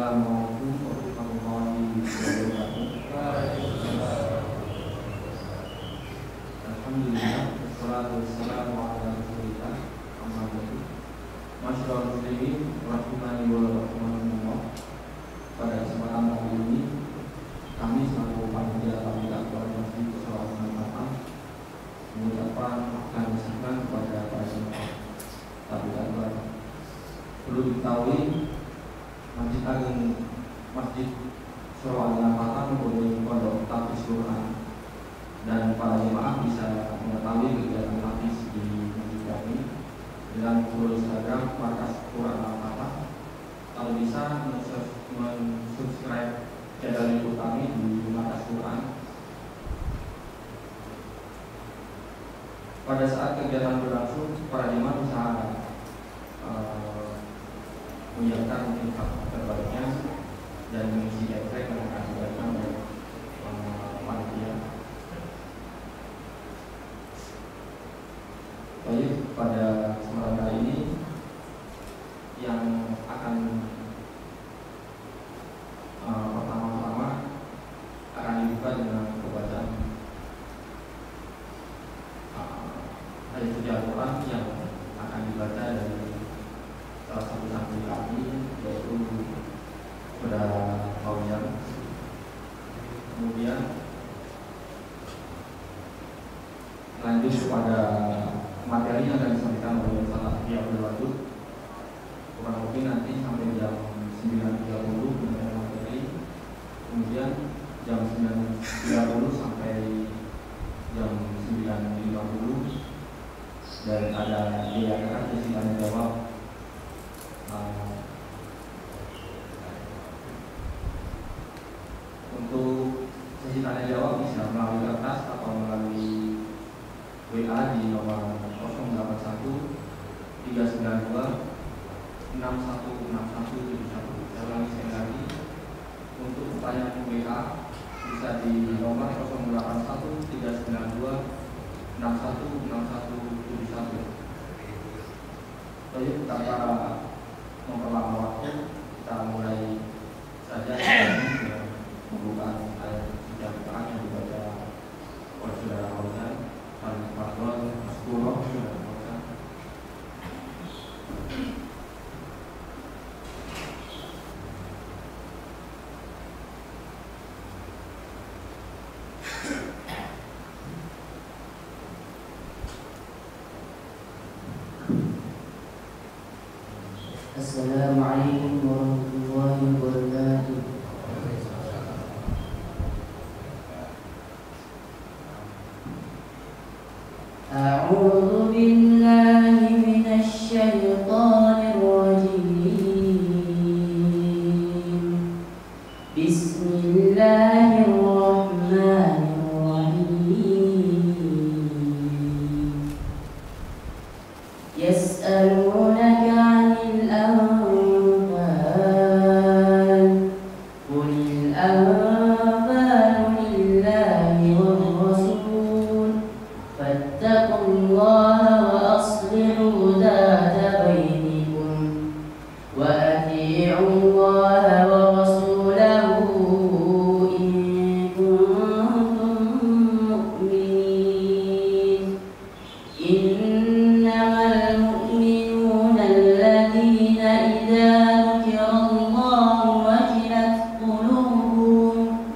Assalamualaikum warahmatullahi wabarakatuh. Alhamdulillah, wassalatu wassalamu ala rasulillah, amma ba'du. Masyaallah muslimin rahimani wa rahimakumullah. Pada kesempatan kali ini kami selaku panitia tamu Masjid Salawat Maaf mengucapkan dan bersyukur kepada para jemaah tamu. Perlu diketahui Masjid Agung Masjid Salawat Maaf mempunyai pondok tahfiz Quran, dan para jemaah bisa mengetahui kegiatan tahfiz di masjid kami dengan follow Instagram Markas Quran Al-Fatah. Kalau bisa subscribe channel YouTube kami di Markas Quran. Pada saat kegiatan berlangsung, para jemaah bisa menyiapkan infak terbaiknya dan mengisi efek yang akan diberikan oleh panitia. Baik, pada kesempatan kali ini yang akan pertama-tama akan dibuka dengan pembacaan ayat suci Al-Quran yang akan dibaca dari salah satu santri kami, yaitu Saudara Fauzan. Kemudian lanjut kepada materi yang akan disampaikan oleh Ustaz Abdul Wadud. Kurang lebih nanti sampai jam 9.30 dengan materi. Kemudian jam 9.30 sampai jam 9.50 dan ada diadakan sesi tanya jawab. Untuk sesi tanya jawab bisa melalui kertas atau melalui WA di nomor 081 392 616171. Saya ulangi sekali lagi, untuk pertanyaan WA bisa di nomor 081 392 616171. Baik, tanpa memperlama waktu, kita mulai saja dengan pembukaan ayat suci Al-Quran yang dibaca oleh Saudara Fauzan. Assalamualaikum warahmatullahi wabarakatuh. A'udzu billahi minasy syaithanir rajim. Bismillahirrahmanirrahim. Yas'alunaka 'anil anfal. Qulil anfalu lillahi war rasul. Fattaqullaha wa aslihu dhata bainikum wa ati'ullaha wa rasulahu in kuntum mu'minin. Innamal mu'minuna alladhina idza dzukirallahu wajilat qulubuhum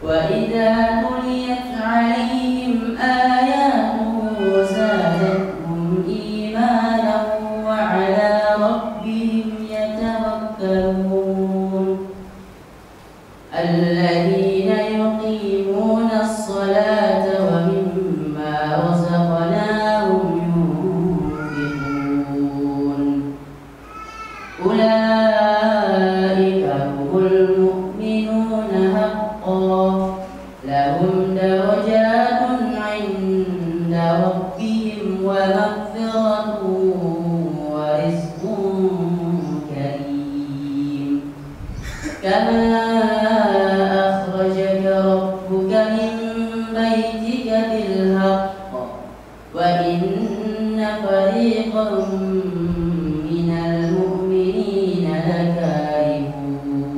wa idza tuliyat 'alaihim ayatuhu zadatuhum imanan wa 'ala rabbihim yatawakkalun. Alladhina yuqimuna as-salata wa mimma razaqnahum yunfiqun. Ulaika humul mu'minuna haqqan, lahum darajatun 'inda rabbihim wa maghfiratun wa rizqun karim. Kama akhrajaka rabbuka min baytika bil haqq wa inna fariqan minal mu'minina lakarihun.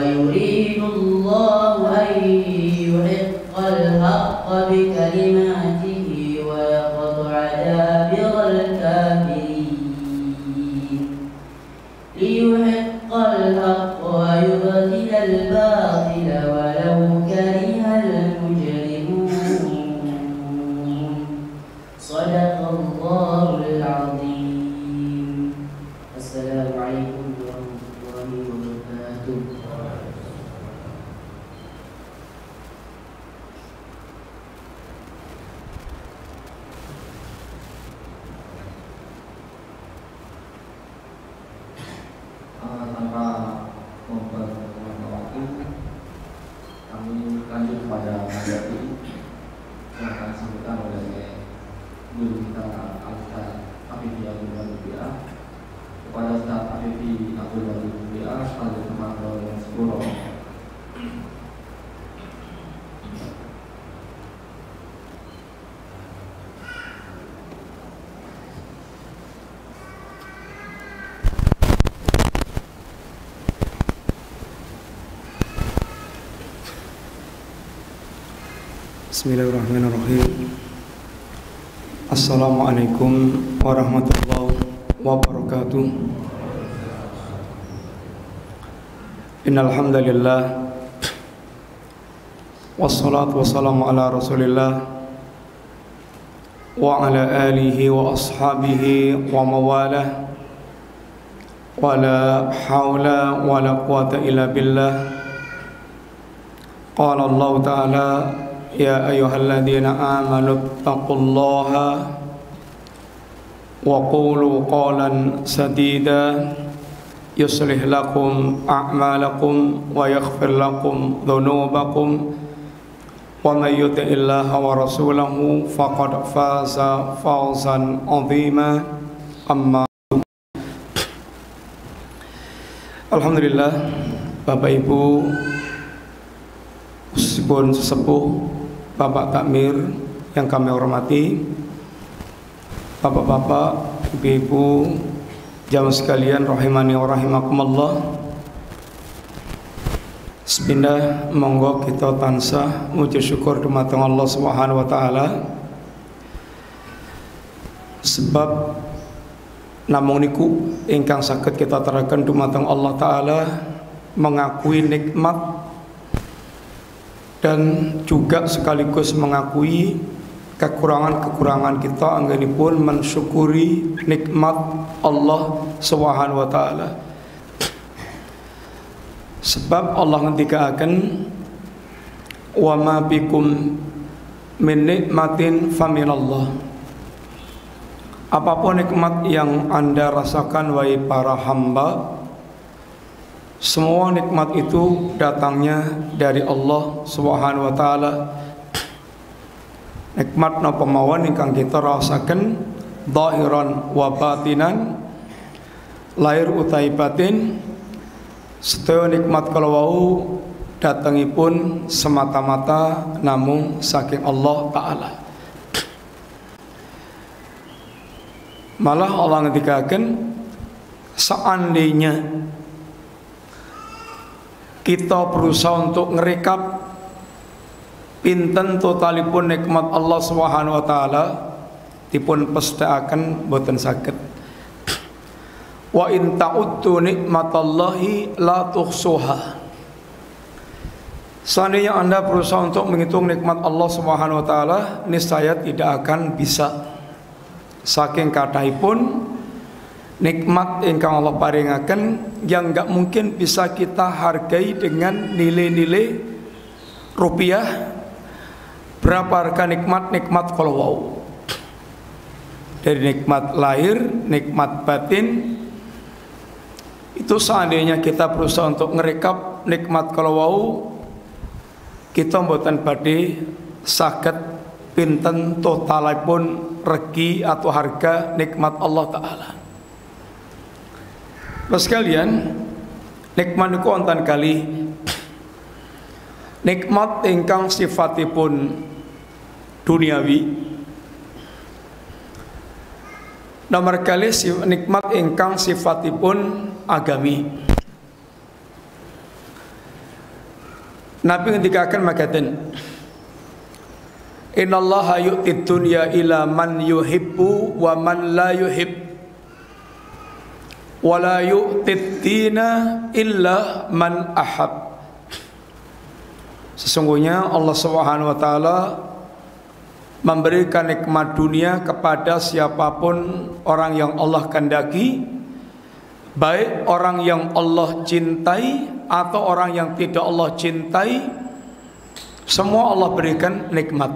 ويريد الله أن يحق الحق بكلماته ويقطع دابر الكافرين ليحق الحق ويبطل الباطل ولو كره المجرمون صدق الله العظيم. السلام عليكم ورحمة الله وبركاته. Tanpa memperpanjang waktu, kami lanjut pada materi yang akan disampaikan oleh guru kita Al-Ustaz Afifi Abdul Wahid BA. Kepada Ustaz Afifi Abdul Wahid BA, sekali teman-teman yang sepuluh. Bismillahirrahmanirrahim. Assalamualaikum warahmatullahi wabarakatuh. Innal hamdalillah wassalatu wassalamu ala Rasulillah wa ala alihi wa ashabihi wa mawalah wa la hawla wa la quwata illa billah. Qala Allah ta'ala: Ya ayyuhalladzina amanu taqullaha wa qulu qawlan sadida yuslih lakum a'malakum wa yaghfir lakum dhunubakum wa may yuti'illaha wa rasulahu faqad faza fawzan 'azima. Amma Alhamdulillah, Bapak Ibu Sipun sesepuh, Bapak Takmir yang kami hormati, Bapak-bapak, Ibu-ibu, jamaah sekalian rahimani wa rahimakumullah. Sepindah monggo kita tansah muji syukur dumateng Allah Subhanahu wa taala. Sebab namung niku ingkang saged kita teraken dumateng Allah taala mengakui nikmat dan juga sekaligus mengakui kekurangan-kekurangan kita anggenipun mensyukuri nikmat Allah Subhanahu wa taala. Sebab Allah ngendikaken wa ma bikum min nikmatin faminallah. Apapun nikmat yang Anda rasakan wahai para hamba, semua nikmat itu datangnya dari Allah Subhanahu wa taala. Nikmat napa mawon ingkang kita rasaken zahiran wa batinan, lahir utawi batin, sedaya nikmat kala wau datangipun semata-mata namung saking Allah taala. Malah Allah ngendikaken seandainya kita berusaha untuk ngerekap pinten totalipun nikmat Allah Subhanahu wa taala dipun pestakaken boten saged. Wa in ta'uddu nikmatallahi la tuhsuha. Seandainya Anda berusaha untuk menghitung nikmat Allah Subhanahu wa taala, niscaya tidak akan bisa. Saking kathahipun nikmat ingkang Allah paringaken yang enggak mungkin bisa kita hargai dengan nilai-nilai rupiah. Berapa harga nikmat kalau wow, dari nikmat lahir, nikmat batin. Itu seandainya kita berusaha untuk ngerekap nikmat kalau wow, kita mboten badhe saged pinten totalipun regi atau harga nikmat Allah taala. Bapak sekalian, nikmat niku wonten kali nikmat ingkang sifatipun duniawi, nomor kali nikmat ingkang sifatipun agami. Nabi ngendikaken makaten, innallaha yu'tid dunya ila man yuhibbu wa man la yuhib, wa la yu'tid dina illa man ahab. Sesungguhnya Allah Subhanahu wa taala memberikan nikmat dunia kepada siapapun orang yang Allah kehendaki, baik orang yang Allah cintai atau orang yang tidak Allah cintai, semua Allah berikan nikmat.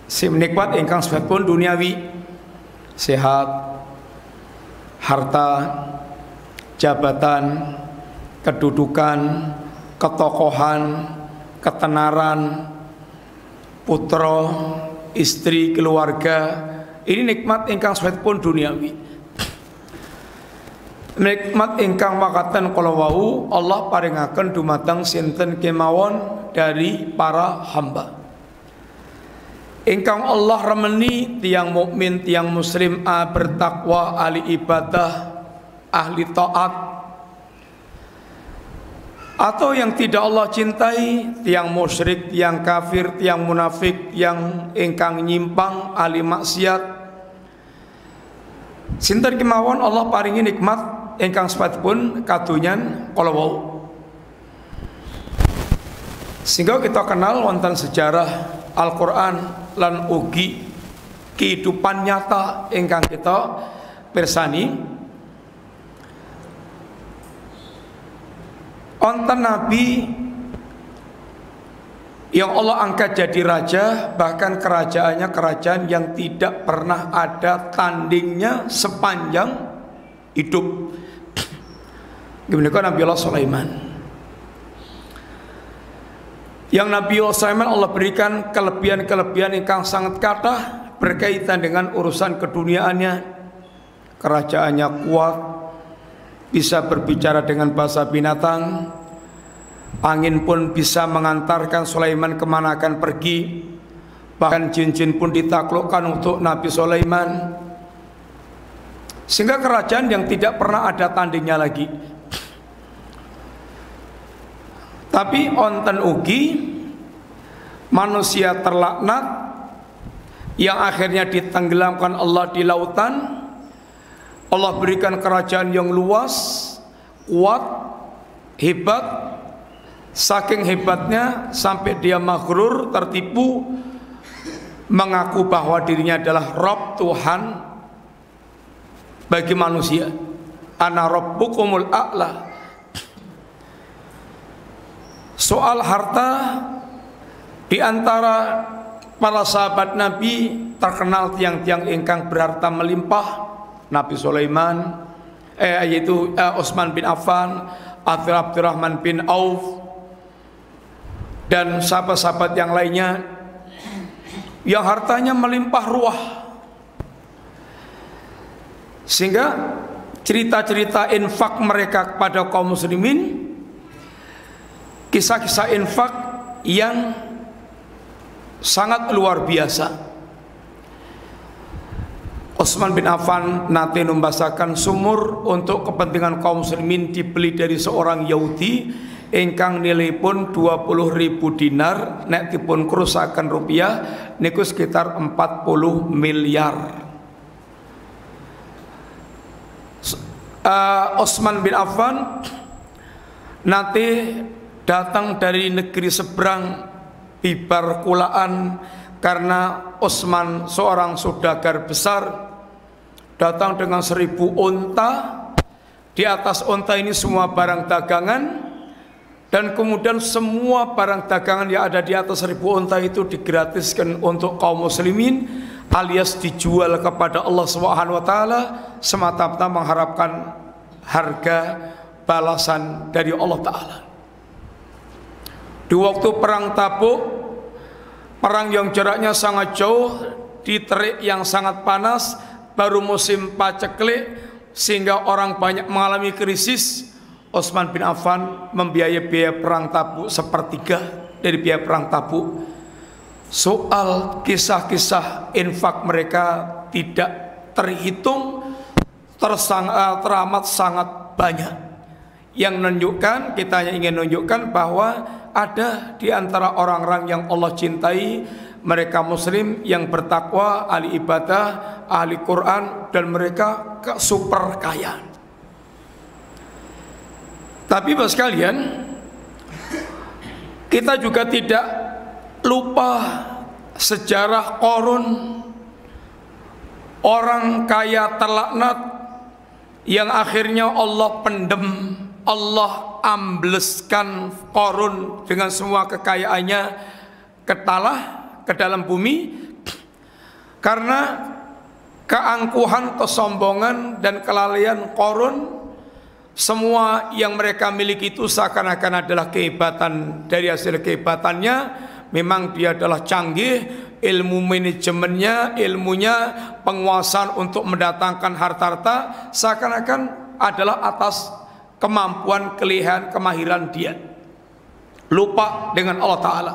Si nikmat ingkang sifatipun duniawi, sehat, harta, jabatan, kedudukan, ketokohan, ketenaran, putra, istri, keluarga. Ini nikmat ingkang sifatipun duniawi. Nikmat ingkang makaten kala wau Allah paringaken dumateng sinten kemawon dari para hamba. Ingkang Allah remeni tiang mukmin, tiang muslim, bertakwa, ahli ibadah, ahli taat. Atau yang tidak Allah cintai, tiang musyrik, tiang kafir, tiang munafik, yang ingkang nyimpang, ahli maksiat. Sinten kemawon Allah paringi nikmat ingkang sepatipun kadonyan kala wau. Sehingga kita kenal wonten sejarah Al-Qur'an lan ugi kehidupan nyata ingkang kita pirsani. Wonten nabi yang Allah angkat jadi raja, bahkan kerajaannya kerajaan yang tidak pernah ada tandingnya sepanjang hidup. Gimana Nabi Allah Sulaiman. Yang Nabi Allah Sulaiman Allah berikan kelebihan-kelebihan yang sangat kathah berkaitan dengan urusan keduniaannya. Kerajaannya kuat, bisa berbicara dengan bahasa binatang, angin pun bisa mengantarkan Sulaiman kemana akan pergi, bahkan jin-jin pun ditaklukkan untuk Nabi Sulaiman. Sehingga kerajaan yang tidak pernah ada tandingnya lagi. Tapi onten ugi manusia terlaknat yang akhirnya ditenggelamkan Allah di lautan. Allah berikan kerajaan yang luas, kuat, hebat. Saking hebatnya sampai dia maghrur, tertipu, mengaku bahwa dirinya adalah Rabb, Tuhan bagi manusia. Ana rabbukumul a'la. Soal harta, di antara para sahabat Nabi terkenal tiang-tiang ingkang berharta melimpah. Nabi Sulaiman, yaitu Utsman bin Affan, Abdurrahman bin Auf, dan sahabat-sahabat yang lainnya yang hartanya melimpah ruah. Sehingga cerita-cerita infak mereka kepada kaum muslimin, kisah-kisah infak yang sangat luar biasa. Utsman bin Affan nate numbasakan sumur untuk kepentingan kaum muslimin dibeli dari seorang Yahudi ingkang nilai pun 20.000 dinar, nek dipun kerusakan rupiah niku sekitar 40 miliar. Utsman bin Affan nate datang dari negeri seberang bibar kulaan karena Utsman seorang saudagar besar, datang dengan 1000 unta. Di atas unta ini semua barang dagangan, dan kemudian semua barang dagangan yang ada di atas 1000 unta itu digratiskan untuk kaum muslimin, alias dijual kepada Allah Subhanahu wa taala semata-mata mengharapkan harga balasan dari Allah taala. Di waktu perang Tabuk, perang yang jaraknya sangat jauh, di terik yang sangat panas, baru musim paceklik, sehingga orang banyak mengalami krisis. Utsman bin Affan membiayai biaya perang Tabuk sepertiga dari biaya perang Tabuk. Soal kisah-kisah infak mereka tidak terhitung, teramat sangat banyak. yang menunjukkan, kita ingin menunjukkan bahwa ada di antara orang-orang yang Allah cintai, mereka muslim yang bertakwa, ahli ibadah, ahli Quran, dan mereka super kaya. Tapi Bapak sekalian, kita juga tidak lupa sejarah Qarun, orang kaya terlaknat yang akhirnya Allah pendem, Allah ambleskan Qarun dengan semua kekayaannya ke tanah, ke dalam bumi, karena keangkuhan, kesombongan, dan kelalaian Qarun. Semua yang mereka miliki itu seakan-akan adalah kehebatan. Dari hasil kehebatannya, memang dia adalah canggih, ilmu manajemennya, ilmunya, penguasaan untuk mendatangkan harta-harta, seakan-akan adalah atas kemampuan, kemahiran dia. Lupa dengan Allah Ta'ala.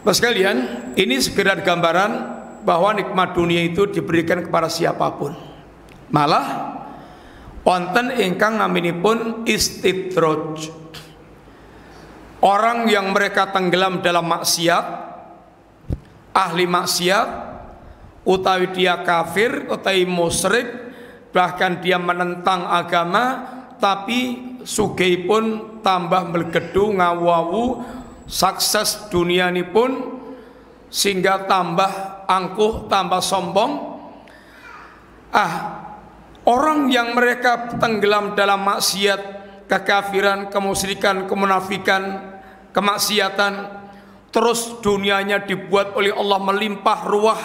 Bapak sekalian, ini sekedar gambaran bahwa nikmat dunia itu diberikan kepada siapapun. Malah wonten ingkang naminipun istidraj. Orang yang mereka tenggelam dalam maksiat, ahli maksiat, utawi dia kafir, utawi musyrik, bahkan dia menentang agama, tapi sugihipun tambah melegedu ngawu-awu, sukses dunia ini pun, sehingga tambah angkuh, tambah sombong. Orang yang mereka tenggelam dalam maksiat, kekafiran, kemusyrikan, kemunafikan, kemaksiatan, terus dunianya dibuat oleh Allah melimpah ruah,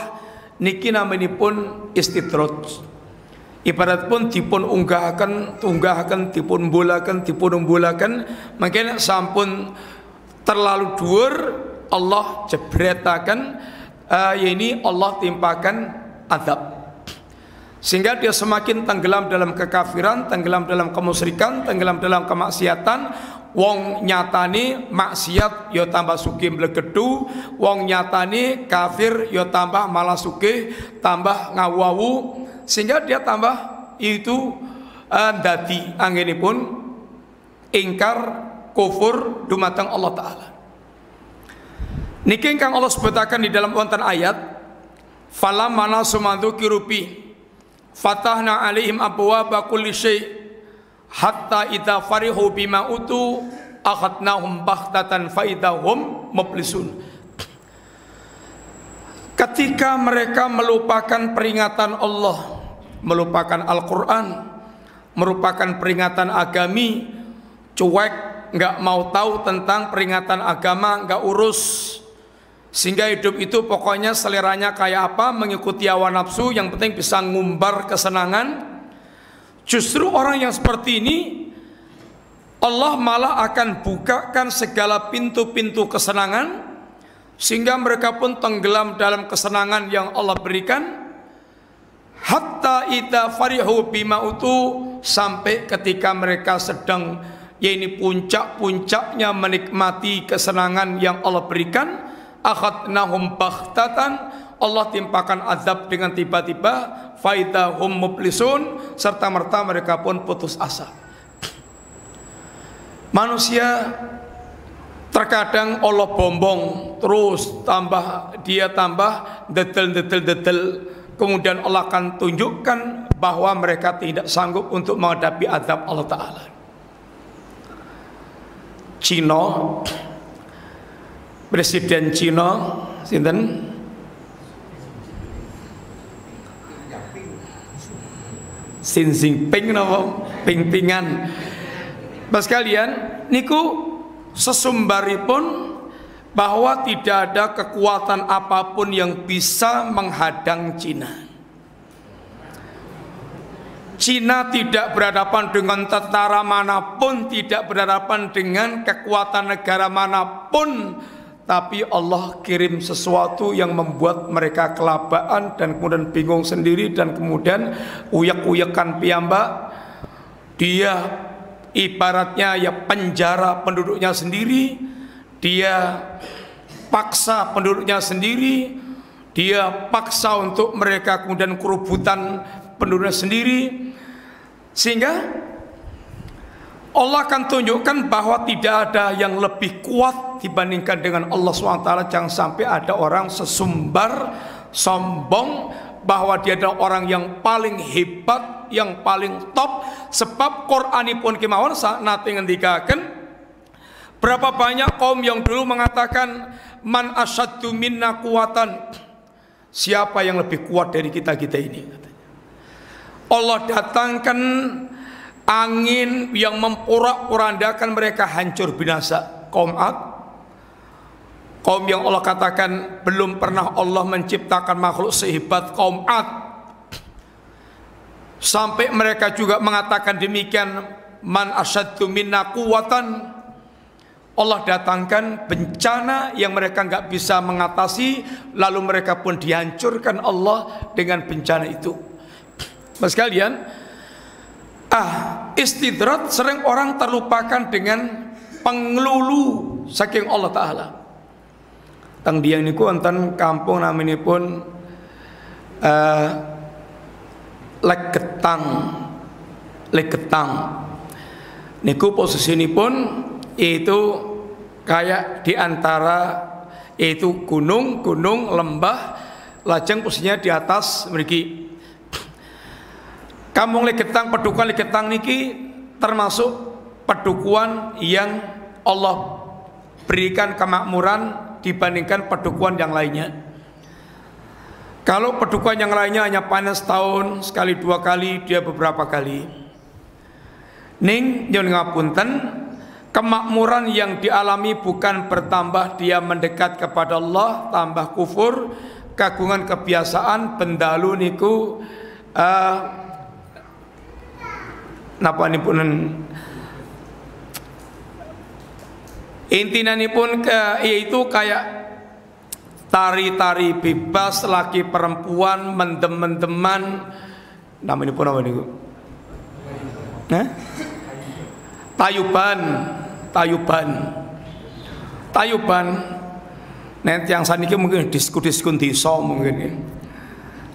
niki naminipun istidraj. Ibarat pun dipun unggahaken, dipun umbulaken, makanya sampun terlalu dhuwur, Allah jebretaken, ini Allah timpakan azab, sehingga dia semakin tenggelam dalam kekafiran, tenggelam dalam kemusyrikan, tenggelam dalam kemaksiatan. Wong nyatani maksiat yo tambah sugih mlegedu, wong nyatani kafir yo tambah malah sugih, tambah ngawu-awu, sehingga dia tambah itu dadi anggenipun ingkar, kufur dumateng Allah Ta'ala. Niki ingkang Allah sebutaken di dalam wonten ayat, falam mana sumadzukiru bi fatahna alaihim abwaaba kulli syai' hatta idza farihu bima utu akhadnahum baghtatan fa idahum mublisun. Ketika mereka melupakan peringatan Allah, melupakan Al-Quran, merupakan peringatan agami, cuek, nggak mau tahu tentang peringatan agama, nggak urus, sehingga hidup itu pokoknya seleranya kayak apa, mengikuti hawa nafsu, yang penting bisa ngumbar kesenangan. Justru orang yang seperti ini, Allah malah akan bukakan segala pintu-pintu kesenangan, sehingga mereka pun tenggelam dalam kesenangan yang Allah berikan. Hatta idza farihu bima utu, sampai ketika mereka sedang, yaitu puncak-puncaknya menikmati kesenangan yang Allah berikan, akhadnahum baghtatan, Allah timpakan azab dengan tiba-tiba, faidahum mublisun, serta merta mereka pun putus asa. Manusia terkadang Allah bombong terus, dia tambah dedel, kemudian Allah akan tunjukkan bahwa mereka tidak sanggup untuk menghadapi azab Allah Ta'ala. Cina, Presiden Cina sinten? Xi Jinping napa ping-pingan. Bapak sekalian, niku sesumbaripun bahwa tidak ada kekuatan apapun yang bisa menghadang Cina. Cina tidak berhadapan dengan tentara manapun, tidak berhadapan dengan kekuatan negara manapun, tapi Allah kirim sesuatu yang membuat mereka kelabaan dan kemudian bingung sendiri, dan kemudian uyak-uyakan piyambak. Dia ibaratnya ya penjara penduduknya sendiri, dia paksa penduduknya sendiri, dia paksa untuk mereka kemudian kerubutan penduduknya sendiri, sehingga Allah akan tunjukkan bahwa tidak ada yang lebih kuat dibandingkan dengan Allah SWT. Jangan sampai ada orang sesumbar, sombong bahwa dia adalah orang yang paling hebat, yang paling top. Sebab Qur'anipun kemawon nate ngendikaken, berapa banyak kaum yang dulu mengatakan man asyaddu minna quwatan, siapa yang lebih kuat dari kita ini. Allah datangkan angin yang memporak-porandakan mereka, hancur binasa. Kaum Ad, kaum yang Allah katakan belum pernah Allah menciptakan makhluk sehebat kaum Ad. Sampai mereka juga mengatakan demikian, man asyaddu minna quwatan. Allah datangkan bencana yang mereka nggak bisa mengatasi, lalu mereka pun dihancurkan Allah dengan bencana itu. Mas kalian, istidrat sering orang terlupakan dengan pengelulu saking Allah Ta'ala. Tang diang niku wonten kampung naminipun Legetang. Niku posisinipun itu kayak diantara itu gunung, lembah, lajeng posisinya di atas mriki. Kampung Legetang, Pedukuhan Legetang niki termasuk pedukuhan yang Allah berikan kemakmuran dibandingkan pedukuhan yang lainnya. Kalau pedukuhan yang lainnya hanya panen setahun, sekali dua kali, dia beberapa kali. Ning nyun ngapunten, kemakmuran yang dialami bukan bertambah dia mendekat kepada Allah, tambah kufur, kagungan kebiasaan bendalu niku napa nipun intinanipun yaitu kayak tari-tari bebas, laki perempuan mendem-mendeman, namanya pun apa niku? Tayuban. Nanti yang saniki mungkin diskon desa mungkin.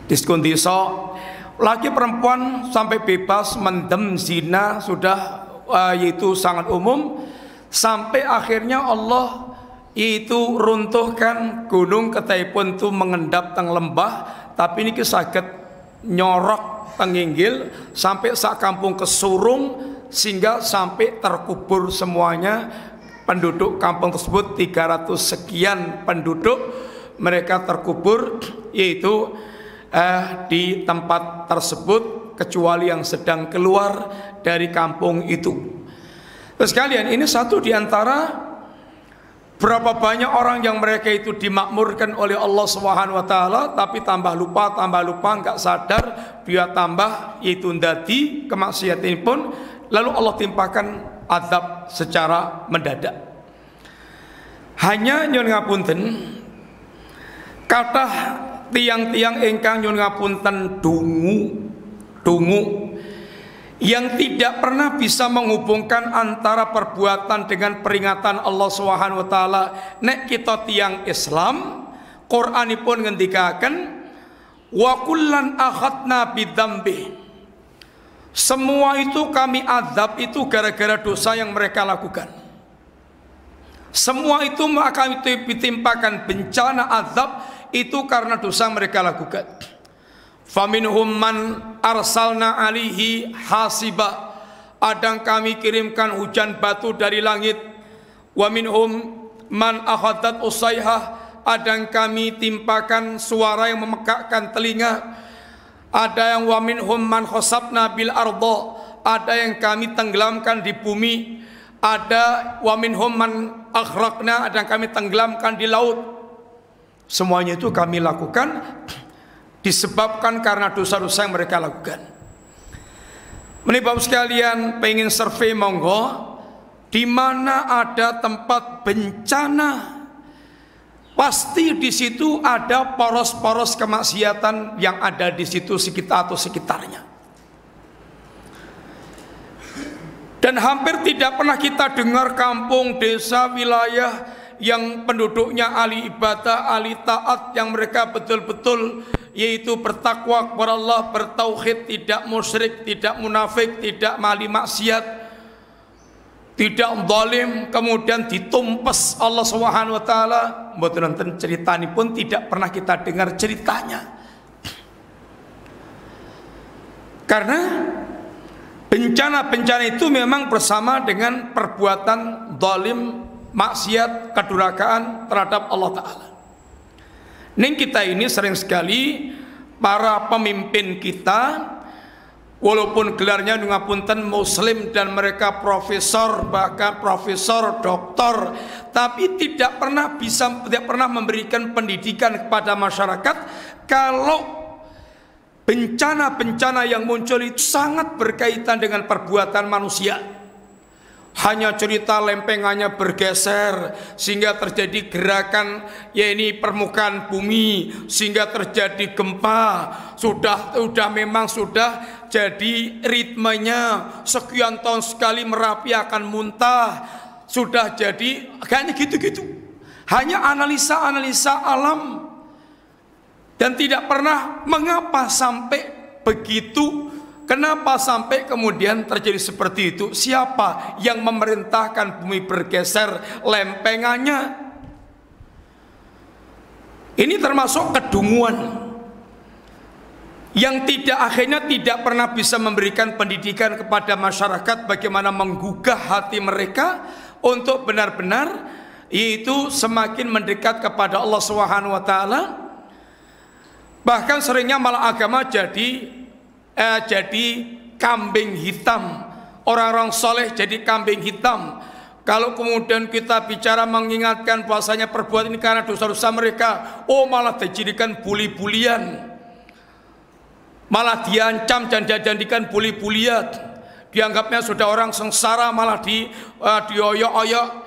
Diskon desa, laki perempuan sampai bebas mendem zina sudah yaitu sangat umum, sampai akhirnya Allah itu runtuhkan gunung ketaipun tu mengendap teng lembah, tapi ini saged nyorok tenginggil sampai sak kampung kesurung, sehingga sampai terkubur semuanya penduduk kampung tersebut. 300 sekian penduduk mereka terkubur yaitu di tempat tersebut, kecuali yang sedang keluar dari kampung itu. Terus kalian, ini satu diantara berapa banyak orang yang mereka itu dimakmurkan oleh Allah Subhanahu wa taala, tapi tambah lupa, nggak sadar, dia tambah yaitu ndadi kemaksiatan pun, lalu Allah timpakan azab secara mendadak. Hanya nyun ngapunten, kata tiang-tiang ingkang nyun ngapunten dungu yang tidak pernah bisa menghubungkan antara perbuatan dengan peringatan Allah Subhanahu wa taala. Nek kita tiang Islam, Qur'anipun ngendikaken wa kullan akhadna bidzambi. Semua itu kami azab itu gara-gara dosa yang mereka lakukan. Semua itu akan ditimpakan bencana azab itu karena dosa mereka lakukan. Faminhum man arsalna alihi hasiba, ada kami kirimkan hujan batu dari langit. Wa minhum man akhadat usayhah, ada kami timpakan suara yang memekakkan telinga. Ada yang wa minhum man khasabna bil arda, ada yang kami tenggelamkan di bumi. Ada wa minhum man akhraqna, ada yang kami tenggelamkan di laut. Semuanya itu kami lakukan disebabkan karena dosa-dosa yang mereka lakukan. Menibab sekalian, pengen survei monggo, di mana ada tempat bencana, pasti di situ ada poros-poros kemaksiatan yang ada di situ sekitar atau sekitarnya. Dan hampir tidak pernah kita dengar kampung, desa, wilayah yang penduduknya ahli ibadah, ahli taat, yang mereka betul-betul yaitu bertakwa kepada Allah, bertauhid, tidak musyrik, tidak munafik, tidak mali maksiat. tidak zalim, kemudian ditumpes Allah Subhanahu wa taala. Mboten wonten ceritanipun, tidak pernah kita dengar ceritanya. Karena bencana-bencana itu memang bersama dengan perbuatan zalim, maksiat, kedurhakaan terhadap Allah taala. Ning kita ini sering sekali para pemimpin kita, walaupun gelarnya ngapunten muslim dan mereka profesor, bahkan profesor, doktor, tapi tidak pernah memberikan pendidikan kepada masyarakat kalau bencana-bencana yang muncul itu sangat berkaitan dengan perbuatan manusia. Hanya cerita lempengannya bergeser sehingga terjadi gerakan, ya ini permukaan bumi, sehingga terjadi gempa. Sudah jadi ritmenya sekian tahun sekali Merapi akan muntah. Sudah jadi kayaknya gitu-gitu. Hanya analisa-analisa alam. Dan tidak pernah mengapa sampai begitu. Kenapa sampai kemudian terjadi seperti itu? Siapa yang memerintahkan bumi bergeser lempengannya? Ini termasuk kedunguan yang akhirnya tidak pernah bisa memberikan pendidikan kepada masyarakat bagaimana menggugah hati mereka untuk benar-benar yaitu semakin mendekat kepada Allah Subhanahu wa taala. Bahkan seringnya malah agama jadi kambing hitam. Orang-orang soleh jadi kambing hitam. Kalau kemudian kita bicara mengingatkan bahwasanya perbuatan ini karena dosa-dosa mereka, malah dijadikan buli-bulian, malah diancam dan dijadikan buli-bulian. Dianggapnya sudah orang sengsara, malah dioyok-oyok.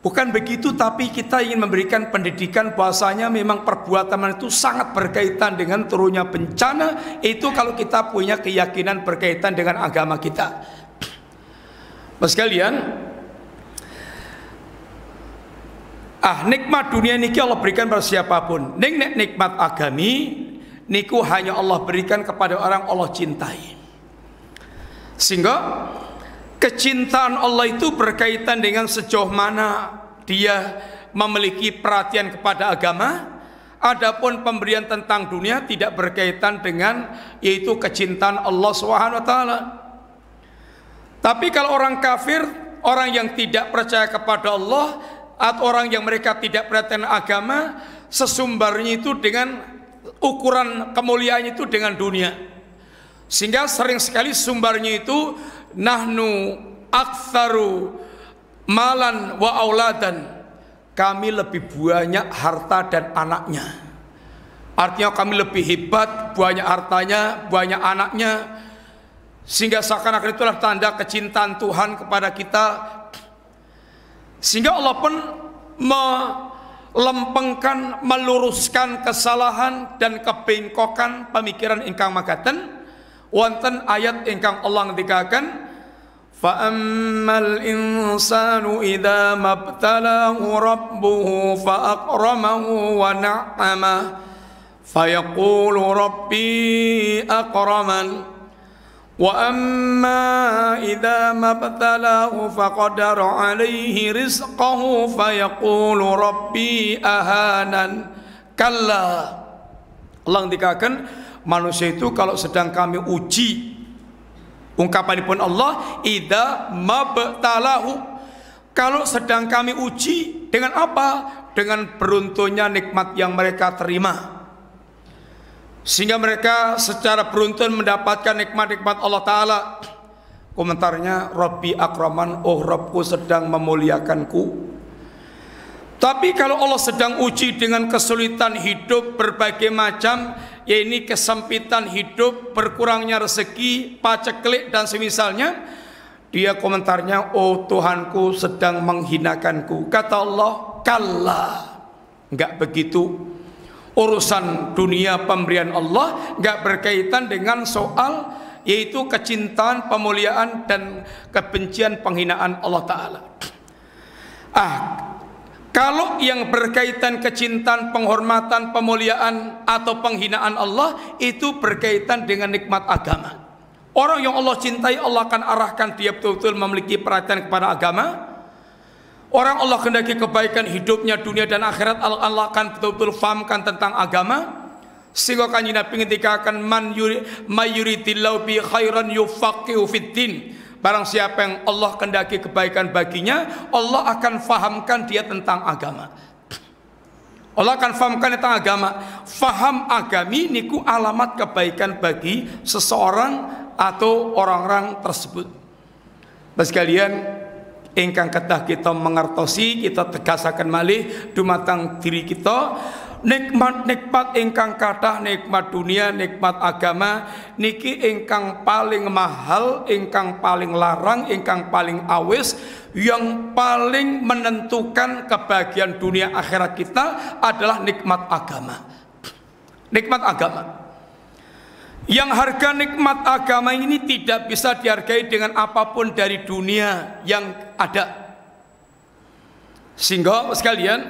Bukan begitu, tapi kita ingin memberikan pendidikan bahwasanya memang perbuatan itu sangat berkaitan dengan turunnya bencana. Itu kalau kita punya keyakinan berkaitan dengan agama kita. Mas sekalian, nikmat dunia niki Allah berikan pada siapapun. Nikmat agami niku hanya Allah berikan kepada orang Allah cintai. Sehingga kecintaan Allah itu berkaitan dengan sejauh mana dia memiliki perhatian kepada agama. Adapun pemberian tentang dunia tidak berkaitan dengan yaitu kecintaan Allah Subhanahu wa taala. Tapi kalau orang kafir, orang yang tidak percaya kepada Allah atau orang yang mereka tidak perhatian agama, sesumbarnya itu dengan ukuran kemuliaannya itu dengan dunia. Sehingga sering sekali sumbernya itu nahnu aktsaru malan wa auladan, kami lebih banyak harta dan anaknya. Artinya kami lebih hebat, banyak hartanya, banyak anaknya. Sehingga seakan-akan itulah tanda kecintaan Tuhan kepada kita. Sehingga Allah pun melempengkan, meluruskan kesalahan dan kebengkokan pemikiran ingkang makaten. Wonten ayat ingkang Allah ngendikaken, fa ammal insanu idza mabtalahu rabbuhu fa akramahu wa na'ama fayaqulu rabbi akraman wa amma idza mabtalahu faqadara alaihi rizqahu fayaqulu rabbi ahanan. Kalla, Allah ngendikaken manusia itu kalau sedang kami uji, ungkapanipun Allah, idza mabtalahu, kalau sedang kami uji dengan apa? Dengan beruntunnya nikmat yang mereka terima, sehingga mereka secara beruntun mendapatkan nikmat-nikmat Allah Ta'ala. Komentarnya, Rabbi akraman, Rabbku sedang memuliakanku. Tapi kalau Allah sedang uji dengan kesulitan hidup berbagai macam, ya ini kesempitan hidup, berkurangnya rezeki, paceklik dan semisalnya, dia komentarnya, Tuhanku sedang menghinakanku. Kata Allah, kalla, enggak begitu. Urusan dunia pemberian Allah enggak berkaitan dengan soal yaitu kecintaan, pemuliaan dan kebencian, penghinaan Allah Ta'ala. Kalau yang berkaitan kecintaan, penghormatan, pemuliaan atau penghinaan Allah itu berkaitan dengan nikmat agama. Orang yang Allah cintai, Allah akan arahkan dia betul-betul memiliki perhatian kepada agama. Orang Allah kehendaki kebaikan hidupnya, dunia dan akhirat, Allah akan betul-betul fahamkan tentang agama. Sehingga Kanjeng Nabi ketika akan mayuritillahu bi khairan yufaqihu fiddin. Barang siapa yang Allah kehendaki kebaikan baginya, Allah akan fahamkan dia tentang agama. Allah akan fahamkan tentang agama. Faham agami niku alamat kebaikan bagi seseorang atau orang-orang tersebut. Bapak sekalian, ingkang kedah kita mengertosi, kita tegasaken malih dumateng diri kita, nikmat-nikmat ingkang kathah, nikmat dunia, nikmat agama niki ingkang paling mahal, ingkang paling larang, ingkang paling awis, yang paling menentukan kebahagiaan dunia akhirat kita adalah nikmat agama. Nikmat agama. Yang harga nikmat agama ini tidak bisa dihargai dengan apapun dari dunia yang ada. Sehingga sekalian,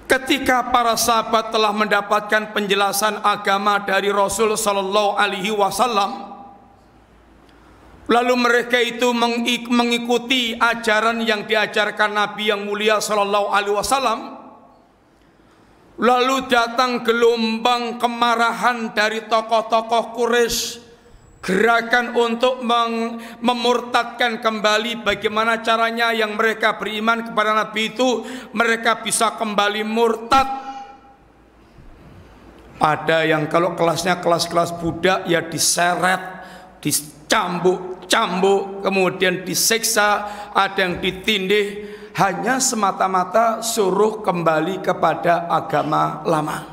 ketika para sahabat telah mendapatkan penjelasan agama dari Rasul Sallallahu Alaihi Wasallam, lalu mereka itu mengikuti ajaran yang diajarkan Nabi yang mulia Sallallahu Alaihi Wasallam. Lalu datang gelombang kemarahan dari tokoh-tokoh Quraisy, gerakan untuk memurtadkan kembali. Bagaimana caranya yang mereka beriman kepada Nabi itu mereka bisa kembali murtad. Ada yang kalau kelasnya kelas-kelas budak ya diseret, dicambuk, kemudian disiksa, ada yang ditindih, hanya semata-mata suruh kembali kepada agama lama.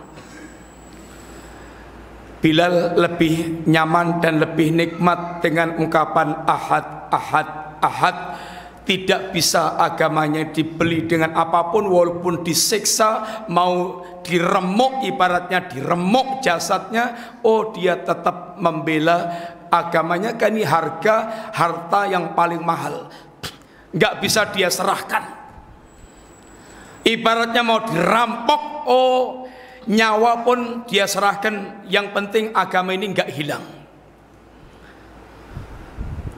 Bilal lebih nyaman dan lebih nikmat dengan ungkapan ahad, ahad, ahad. Tidak bisa agamanya dibeli dengan apapun, walaupun disiksa, mau diremuk, ibaratnya diremuk jasadnya, oh dia tetap membela agamanya. Kan ini harta yang paling mahal, nggak bisa dia serahkan. Ibaratnya mau dirampok, oh nyawa pun dia serahkan. Yang penting agama ini nggak hilang.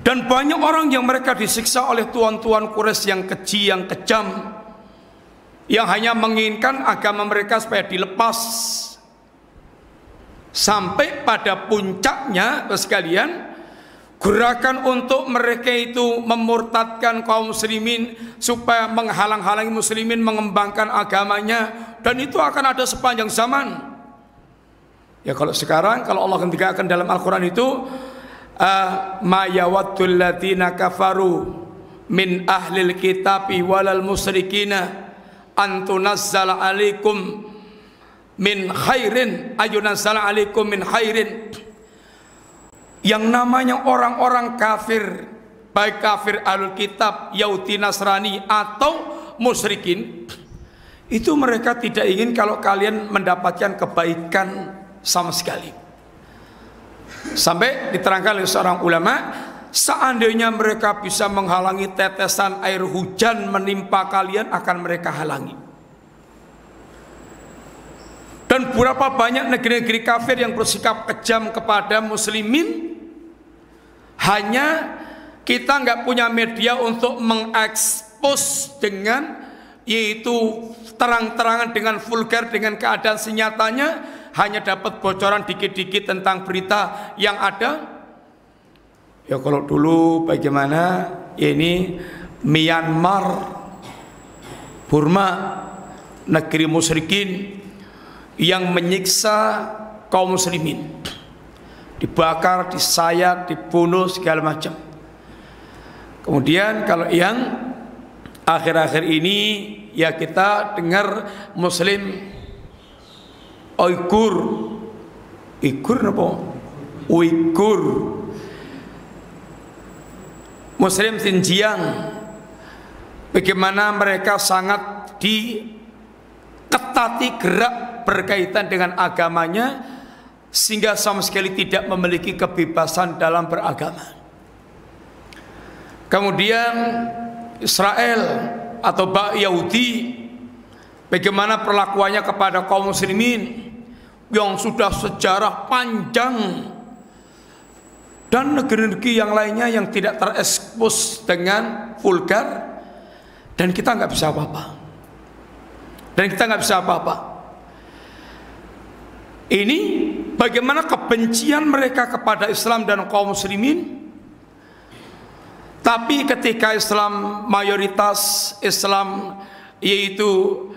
Dan banyak orang yang mereka disiksa oleh tuan-tuan Quraisy yang keji, yang kejam, yang hanya menginginkan agama mereka supaya dilepas. Sampai pada puncaknya sekalian, gerakan untuk mereka itu memurtadkan kaum muslimin supaya menghalang-halangi muslimin mengembangkan agamanya, dan itu akan ada sepanjang zaman. Ya kalau sekarang, kalau Allah ketika dalam Al-Quran itu ma yawaddul ladzina kafaru min ahlil kitabi walal musyrikina antunazzala alaikum min khairin ayunazzala alaikum min khairin. Yang namanya orang-orang kafir, baik kafir ahlul kitab, Yahudi, Nasrani atau musyrikin, itu mereka tidak ingin kalau kalian mendapatkan kebaikan sama sekali. Sampai diterangkan oleh seorang ulama, seandainya mereka bisa menghalangi tetesan air hujan menimpa kalian, akan mereka halangi. Dan berapa banyak negeri-negeri kafir yang bersikap kejam kepada muslimin, hanya kita nggak punya media untuk mengekspos dengan, yaitu terang-terangan dengan vulgar, dengan keadaan senyatanya, hanya dapat bocoran dikit-dikit tentang berita yang ada. Ya kalau dulu bagaimana ini Myanmar, Burma, negeri musyrikin yang menyiksa kaum muslimin, dibakar, disayat, dibunuh segala macam. Kemudian kalau yang akhir-akhir ini ya kita dengar muslim Uighur muslim Xinjiang, bagaimana mereka sangat diketati gerak berkaitan dengan agamanya, sehingga sama sekali tidak memiliki kebebasan dalam beragama. Kemudian Israel atau Yahudi, bagaimana perlakuannya kepada kaum muslimin yang sudah sejarah panjang dan negeri-negeri yang lainnya yang tidak terekspos dengan vulgar, dan kita nggak bisa apa-apa. Ini bagaimana kebencian mereka kepada Islam dan kaum muslimin. Tapi ketika Islam mayoritas, Islam yaitu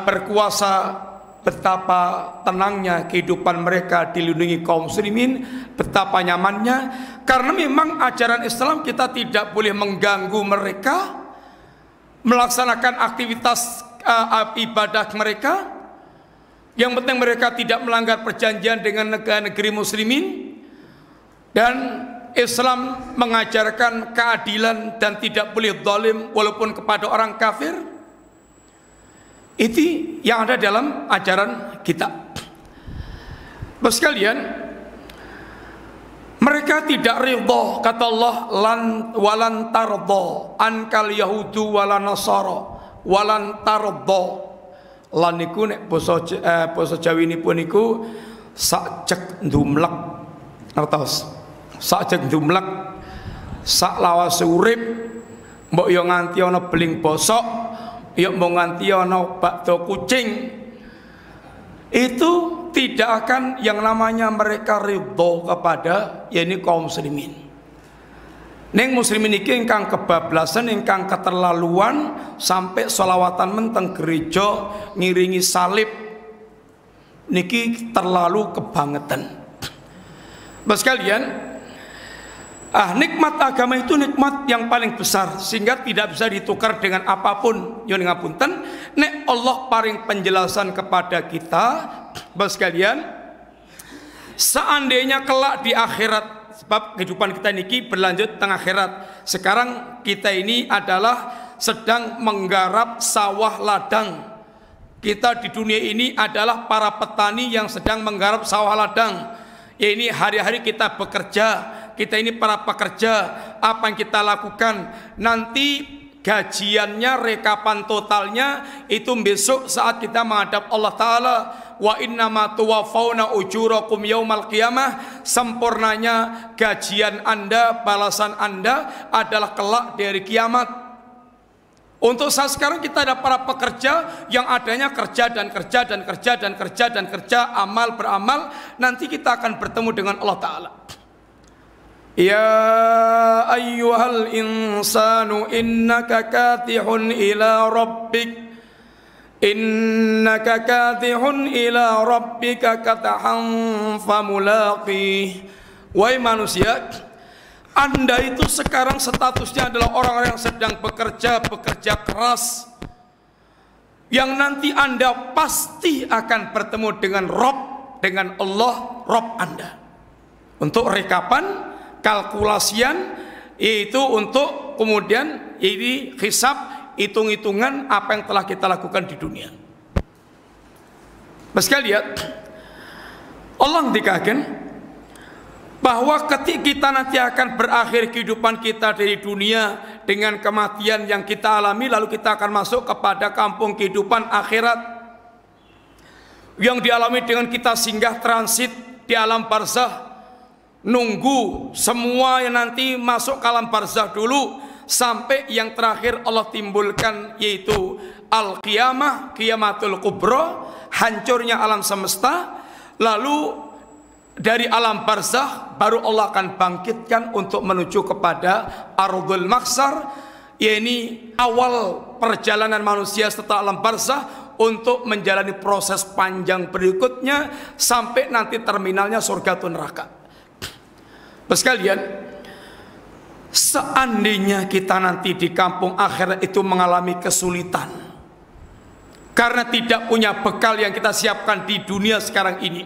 berkuasa, betapa tenangnya kehidupan mereka dilindungi kaum muslimin, betapa nyamannya. Karena memang ajaran Islam kita tidak boleh mengganggu mereka melaksanakan aktivitas ibadah mereka. Yang penting mereka tidak melanggar perjanjian dengan negara-negeri muslimin. Dan Islam mengajarkan keadilan dan tidak boleh zalim walaupun kepada orang kafir. Itu yang ada dalam ajaran kita. Bapak sekalian, mereka tidak ridha, kata Allah, walan tardha ankal yahudu walan nasara walan tardha. Lan niku nek basa Jawi nipun niku sakjek ndumlek, ngertos? Sakjek ndumlek, sak lawas urip, mbok yo nganti ana beling bosok, yo mbok nganti ana bakdo kucing. Itu tidak akan yang namanya mereka ridha kepada yakni kaum muslimin. Neng muslimin iki ingkang kebablasan, ingkang keterlaluan sampai sholawatan menteng gereja ngiringi salib niki terlalu kebangetan. Bapak sekalian, nikmat agama itu nikmat yang paling besar sehingga tidak bisa ditukar dengan apapun. Yon ngapunten, nek Allah paring penjelasan kepada kita, Bapak sekalian, seandainya kelak di akhirat, sebab kehidupan kita niki berlanjut tengah akhirat. Sekarang kita ini adalah sedang menggarap sawah ladang. Kita di dunia ini adalah para petani yang sedang menggarap sawah ladang. Ya, ini hari-hari kita bekerja. Kita ini para pekerja. Apa yang kita lakukan? Nanti gajiannya, rekapan totalnya itu besok saat kita menghadap Allah Ta'ala. Wa innama tuwaffawna ujurakum yaumal qiyamah. Sempurnanya gajian Anda, balasan Anda adalah kelak dari kiamat. Untuk saat sekarang kita ada para pekerja yang adanya kerja dan kerja dan kerja dan kerja dan kerja, amal beramal. Nanti kita akan bertemu dengan Allah Ta'ala. Ya ayyuhal insanu innaka katihun ila rabbik. Innaka katihun ila rabbika katahan famulaqih. Wahai manusia, Anda itu sekarang statusnya adalah orang-orang yang sedang bekerja keras, yang nanti Anda pasti akan bertemu dengan Rabb, dengan Allah, Rabb Anda. Untuk rekapan, kalkulasian, yaitu untuk kemudian ini hisab, hitung-hitungan apa yang telah kita lakukan di dunia. Sekali lihat, Allah dikatakan bahwa ketika kita nanti akan berakhir kehidupan kita dari dunia dengan kematian yang kita alami, lalu kita akan masuk kepada kampung kehidupan akhirat yang dialami dengan kita singgah transit di alam barzah, nunggu semua yang nanti masuk ke alam barzah dulu sampai yang terakhir Allah timbulkan, yaitu al-qiyamah, qiyamatul kubra, hancurnya alam semesta. Lalu dari alam barzah baru Allah akan bangkitkan untuk menuju kepada ardhul mahsyar, yakni awal perjalanan manusia setelah alam barzah untuk menjalani proses panjang berikutnya sampai nanti terminalnya surga atau neraka. Sekalian, seandainya kita nanti di kampung akhirat itu mengalami kesulitan karena tidak punya bekal yang kita siapkan di dunia sekarang ini,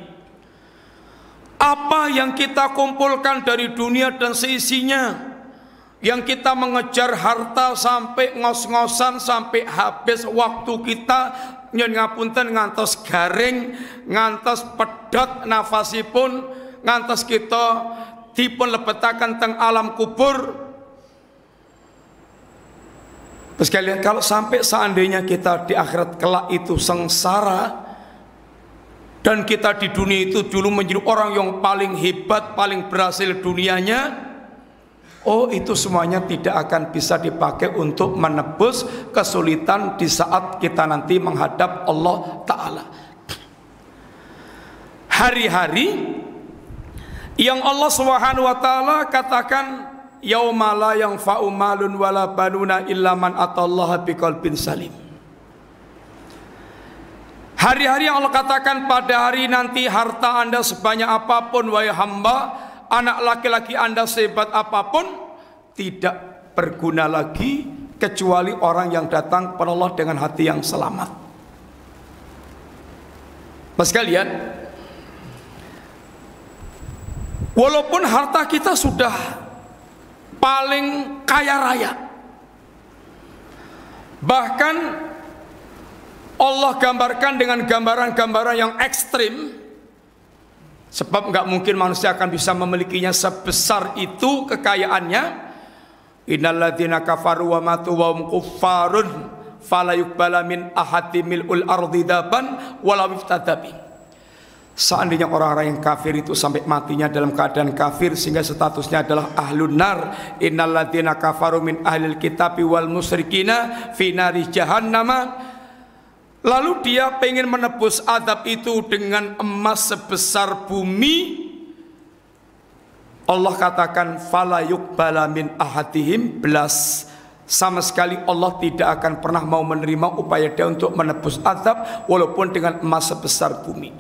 apa yang kita kumpulkan dari dunia dan seisinya, yang kita mengejar harta sampai ngos-ngosan, sampai habis waktu kita, nyon ngapunten ngantos garing, ngantos pedot nafasipun, ngantos kita dipun lebetakan teng alam kubur. Terus kalian, kalau sampai seandainya kita di akhirat kelak itu sengsara, dan kita di dunia itu dulu menjadi orang yang paling hebat, paling berhasil dunianya, oh itu semuanya tidak akan bisa dipakai untuk menebus kesulitan di saat kita nanti menghadap Allah Ta'ala. Hari-hari yang Allah Subhanahu wa Ta'ala katakan yauma la yanfa'u malun wala banuna illa man atallaha biqalbin salim. Hari-hari yang Allah katakan pada hari nanti harta Anda sebanyak apapun wahai hamba, anak laki-laki Anda sehebat apapun, tidak berguna lagi kecuali orang yang datang kepada Allah dengan hati yang selamat. Mas sekalian, walaupun harta kita sudah paling kaya raya, bahkan Allah gambarkan dengan gambaran-gambaran yang ekstrim, sebab nggak mungkin manusia akan bisa memilikinya sebesar itu kekayaannya. Innalladzina kafaru wa matu wa hum kuffarun fala yuqbala min ahadin mil'ul ardi daban walau iftadabi. Seandainya orang-orang yang kafir itu sampai matinya dalam keadaan kafir sehingga statusnya adalah ahlun nar, innalladzina kafaru min ahlil kitabi wal musyrikina fi nari jahannama, lalu dia pengen menebus adab itu dengan emas sebesar bumi, Allah katakan fala yuqbala min ahadihim belas, sama sekali Allah tidak akan pernah mau menerima upaya dia untuk menebus adab walaupun dengan emas sebesar bumi.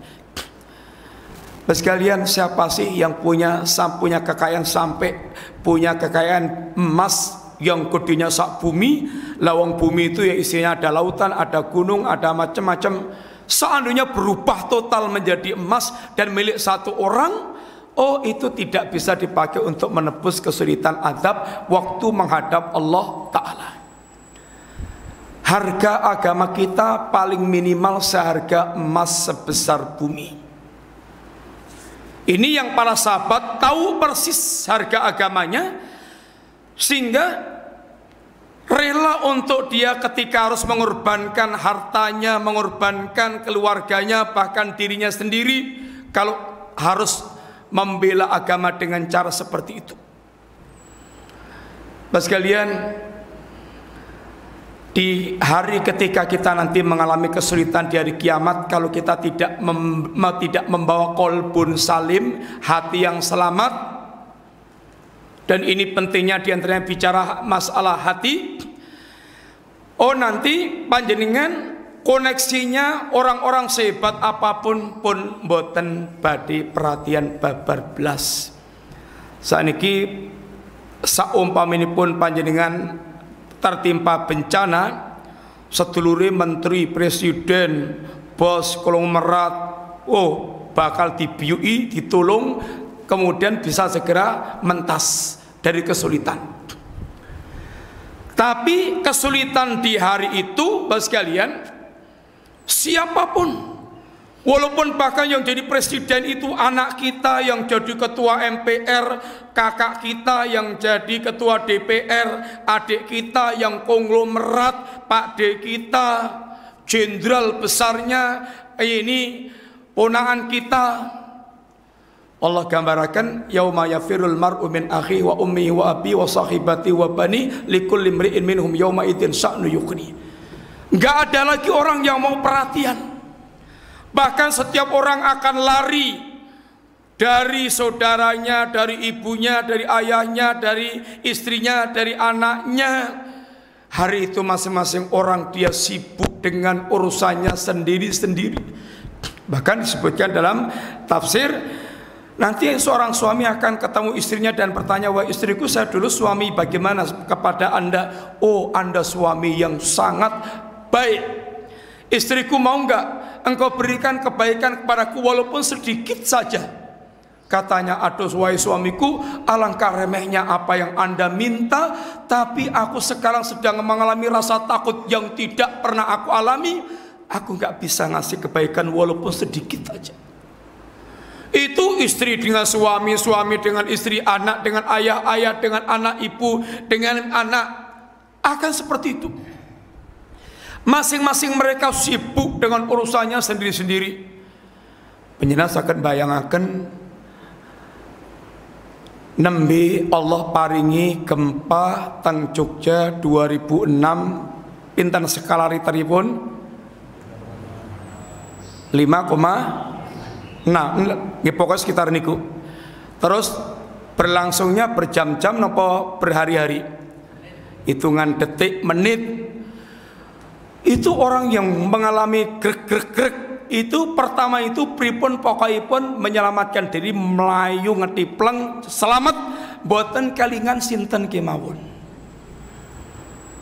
Sekalian, siapa sih yang punya kekayaan sampai punya kekayaan emas yang gedenya sak bumi? Lawang bumi itu ya isinya ada lautan, ada gunung, ada macam-macam. Seandainya berubah total menjadi emas dan milik satu orang, oh itu tidak bisa dipakai untuk menebus kesulitan adab waktu menghadap Allah Ta'ala. Harga agama kita paling minimal seharga emas sebesar bumi. Ini yang para sahabat tahu persis harga agamanya, sehingga rela untuk dia ketika harus mengorbankan hartanya, mengorbankan keluarganya, bahkan dirinya sendiri, kalau harus membela agama dengan cara seperti itu. Bapak sekalian, di hari ketika kita nanti mengalami kesulitan di hari kiamat, kalau kita tidak membawa qalbun salim, hati yang selamat, dan ini pentingnya diantaranya bicara masalah hati, oh nanti panjenengan koneksinya orang-orang sehebat apapun pun mboten badhe perhatian babar blas. Saniki saumpaminipun panjenengan tertimpa bencana, sedulure menteri, presiden, bos konglomerat, oh bakal dibiui, ditolong, kemudian bisa segera mentas dari kesulitan. Tapi kesulitan di hari itu, Bapak sekalian, siapapun, walaupun bahkan yang jadi presiden itu anak kita, yang jadi ketua MPR, kakak kita yang jadi ketua DPR, adik kita yang konglomerat, pak D kita, jenderal besarnya, ini ponakan kita. Allah gambarkan yauma yafirul mar'u min akhi wa ummi wa abi wa sahibati wa bani likulli imri'in minhum yauma idzin sya'nu yughni. Enggak ada lagi orang yang mau perhatian. Bahkan setiap orang akan lari dari saudaranya, dari ibunya, dari ayahnya, dari istrinya, dari anaknya. Hari itu masing-masing orang dia sibuk dengan urusannya sendiri-sendiri. Bahkan disebutkan dalam tafsir, nanti seorang suami akan ketemu istrinya dan bertanya, wah istriku, saya dulu suami bagaimana kepada anda? Oh anda suami yang sangat baik. Istriku, mau enggak engkau berikan kebaikan kepadaku walaupun sedikit saja? Katanya, aduh wahai suamiku, alangkah remehnya apa yang anda minta, tapi aku sekarang sedang mengalami rasa takut yang tidak pernah aku alami. Aku enggak bisa ngasih kebaikan walaupun sedikit saja. Itu istri dengan suami, suami dengan istri, anak dengan ayah, ayah dengan anak, ibu dengan anak, akan seperti itu. Masing-masing mereka sibuk dengan urusannya sendiri-sendiri. Panjenengan saged bayangaken nembe Allah paringi gempa teng Jogja 2006 pinten skala Richteripun 5,6 nggih pokoknya sekitar niku. Terus berlangsungnya berjam-jam napa berhari-hari, hitungan detik menit. Itu orang yang mengalami grek itu pertama itu pripun pokokipun menyelamatkan diri melayu ngetipleng selamat boten kalingan sinten kemawon,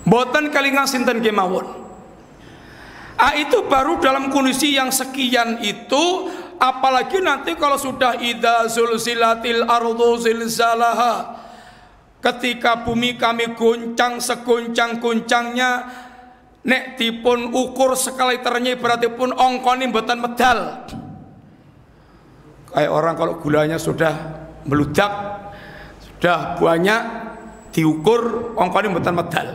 boten kalingan sinten kemawon. Itu baru dalam kondisi yang sekian itu, apalagi nanti kalau sudah idza zulzilatil ardu zilzalaha, ketika bumi kami goncang seguncang-guncangnya, nek dipun ukur sekali ternyai berarti pun ongkoni mboten medal. Kayak orang kalau gulanya sudah meludak, sudah banyak diukur ongkoni mboten medal.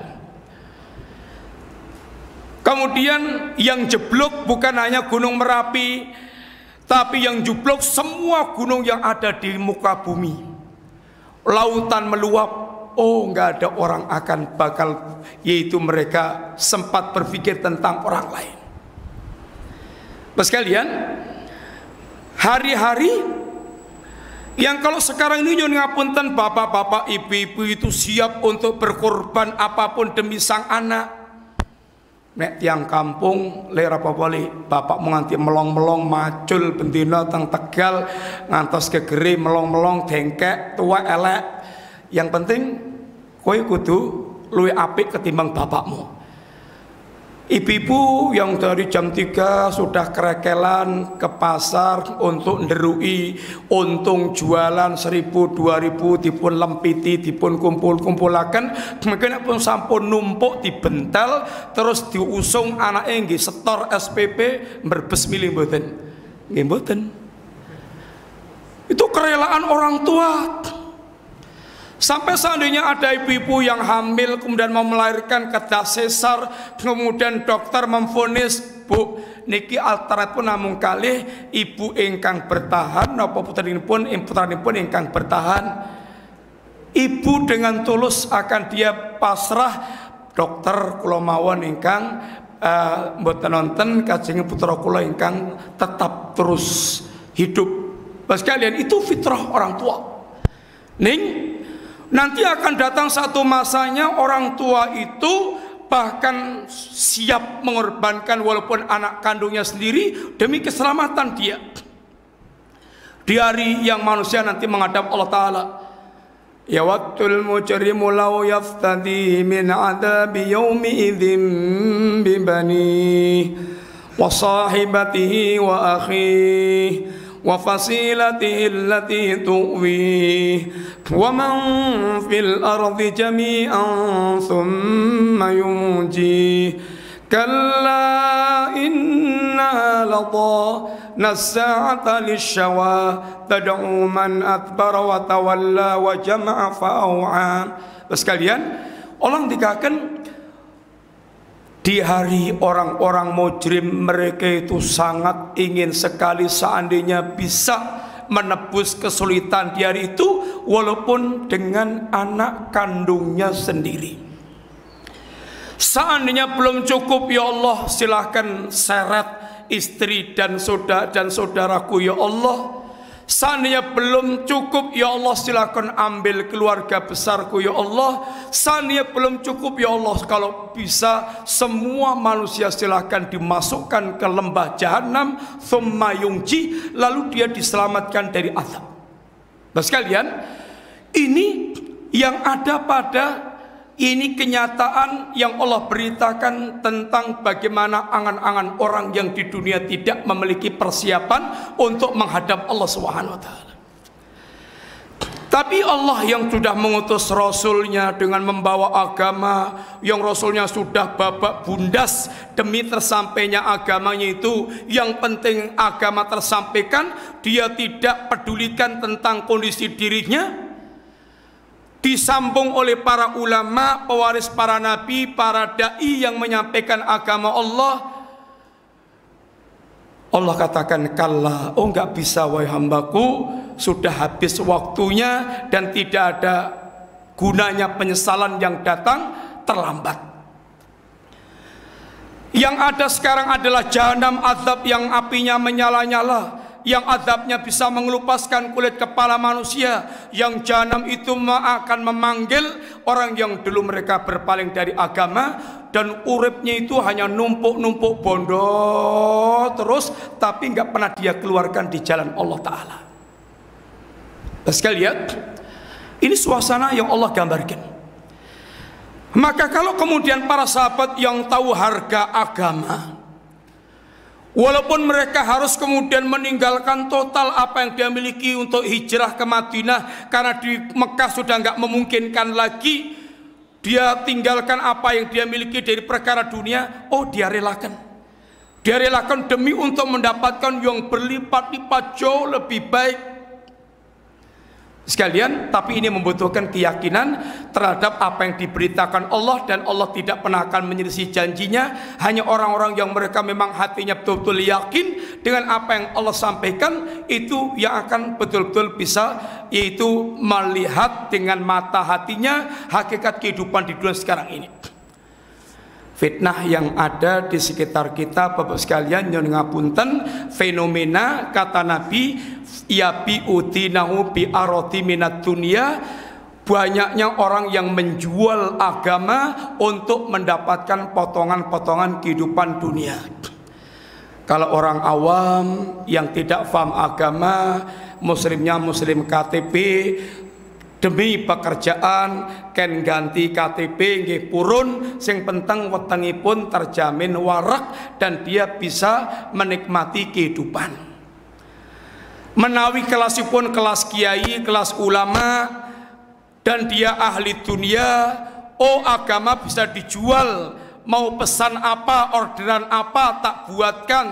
Kemudian yang jeblok bukan hanya Gunung Merapi, tapi yang jeblok semua gunung yang ada di muka bumi. Lautan meluap, oh nggak ada orang akan bakal, yaitu mereka sempat berpikir tentang orang lain. Mas kalian, hari-hari yang kalau sekarang ini nyun ngapunten bapak-bapak ibu-ibu itu siap untuk berkorban apapun demi sang anak. Nek tiang kampung lera apa-apa bapak menganti melong-melong macul bendina teng Tegal ngantos kegeri melong-melong dengkek tua elek. Yang penting kowe kudu luwih apik ketimbang bapakmu. Ibu-ibu yang dari jam 3 sudah kerekelan ke pasar untuk nderui untung jualan 1.000 2.000 dipun lempiti dipun kumpul-kumpulaken, mungkin pun sampun numpuk dibentel terus diusung anake nggih setor SPP merbes milih mboten. Nggih mboten. Itu kerelaan orang tua. Sampai seandainya ada ibu-ibu yang hamil kemudian mau melahirkan kedah sesar, kemudian dokter memvonis, Bu, niki alternatif pun namung kalih ibu ingkang bertahan napa putranipun ingkang bertahan. Ibu dengan tulus akan dia pasrah, dokter kula mawon ingkang mboten nonton kajenge putra kula ingkang tetap terus hidup. Bas kalian itu fitrah orang tua. Nanti akan datang satu masanya orang tua itu bahkan siap mengorbankan walaupun anak kandungnya sendiri demi keselamatan dia. Di hari yang manusia nanti menghadap Allah Ta'ala, ya waktul mujrimu law yaftadi min adabi yawmi idzim bibani wa sahibatihi wa akhihi wa fasilatihi allati tuwi wa man fil ardi jami'an thumma yunji kalla inna ladha nassa'ata lisyawa tad'u man adbara wa tawalla wa jama'a fa'au'a. Sekalian orang dikatakan di hari orang-orang mujrim, mereka itu sangat ingin sekali seandainya bisa menebus kesulitan di hari itu walaupun dengan anak kandungnya sendiri. Seandainya belum cukup, ya Allah silahkan seret istri dan saudaraku ya Allah. Seandainya belum cukup, ya Allah silakan ambil keluarga besarku ya Allah. Seandainya belum cukup, ya Allah kalau bisa semua manusia silakan dimasukkan ke lembah jahanam, thumma yungji, lalu dia diselamatkan dari azab. Nah sekalian, ini yang ada pada ini kenyataan yang Allah beritakan tentang bagaimana angan-angan orang yang di dunia tidak memiliki persiapan untuk menghadap Allah Subhanahu wa Ta'ala. Tapi Allah yang sudah mengutus Rasulnya dengan membawa agama yang Rasulnya sudah babak bundas demi tersampainya agamanya itu, yang penting agama tersampaikan, dia tidak pedulikan tentang kondisi dirinya. Disambung oleh para ulama, pewaris para nabi, para da'i yang menyampaikan agama Allah. Allah katakan kalla, oh enggak bisa wahai hambaku, sudah habis waktunya dan tidak ada gunanya penyesalan yang datang terlambat. Yang ada sekarang adalah jahanam, azab yang apinya menyala-nyala, yang azabnya bisa mengelupaskan kulit kepala manusia, yang jahanam itu akan memanggil orang yang dulu mereka berpaling dari agama dan uripnya itu hanya numpuk-numpuk bondo terus, tapi nggak pernah dia keluarkan di jalan Allah Ta'ala. Sekali lihat, ini suasana yang Allah gambarkan. Maka kalau kemudian para sahabat yang tahu harga agama, walaupun mereka harus kemudian meninggalkan total apa yang dia miliki untuk hijrah ke Madinah, karena di Mekah sudah nggak memungkinkan lagi, dia tinggalkan apa yang dia miliki dari perkara dunia, oh dia relakan. Dia relakan demi untuk mendapatkan yang berlipat-lipat jauh lebih baik. Sekalian, tapi ini membutuhkan keyakinan terhadap apa yang diberitakan Allah, dan Allah tidak pernah akan menyelisih janjinya. Hanya orang-orang yang mereka memang hatinya betul-betul yakin dengan apa yang Allah sampaikan, itu yang akan betul-betul bisa, yaitu melihat dengan mata hatinya hakikat kehidupan di dunia sekarang ini. Fitnah yang ada di sekitar kita, Bapak sekalian, yang ngapunten, fenomena kata Nabi, ya bi utinahu bi aroti minat dunia, banyaknya orang yang menjual agama untuk mendapatkan potongan-potongan kehidupan dunia. Kalau orang awam yang tidak paham agama, muslimnya muslim KTP, demi pekerjaan ken ganti KTP nggih purun, sing penting wetengipun terjamin warak dan dia bisa menikmati kehidupan. Menawi kelasipun kelas kiai, kelas ulama, dan dia ahli dunia, oh agama bisa dijual, mau pesan apa, orderan apa, tak buatkan,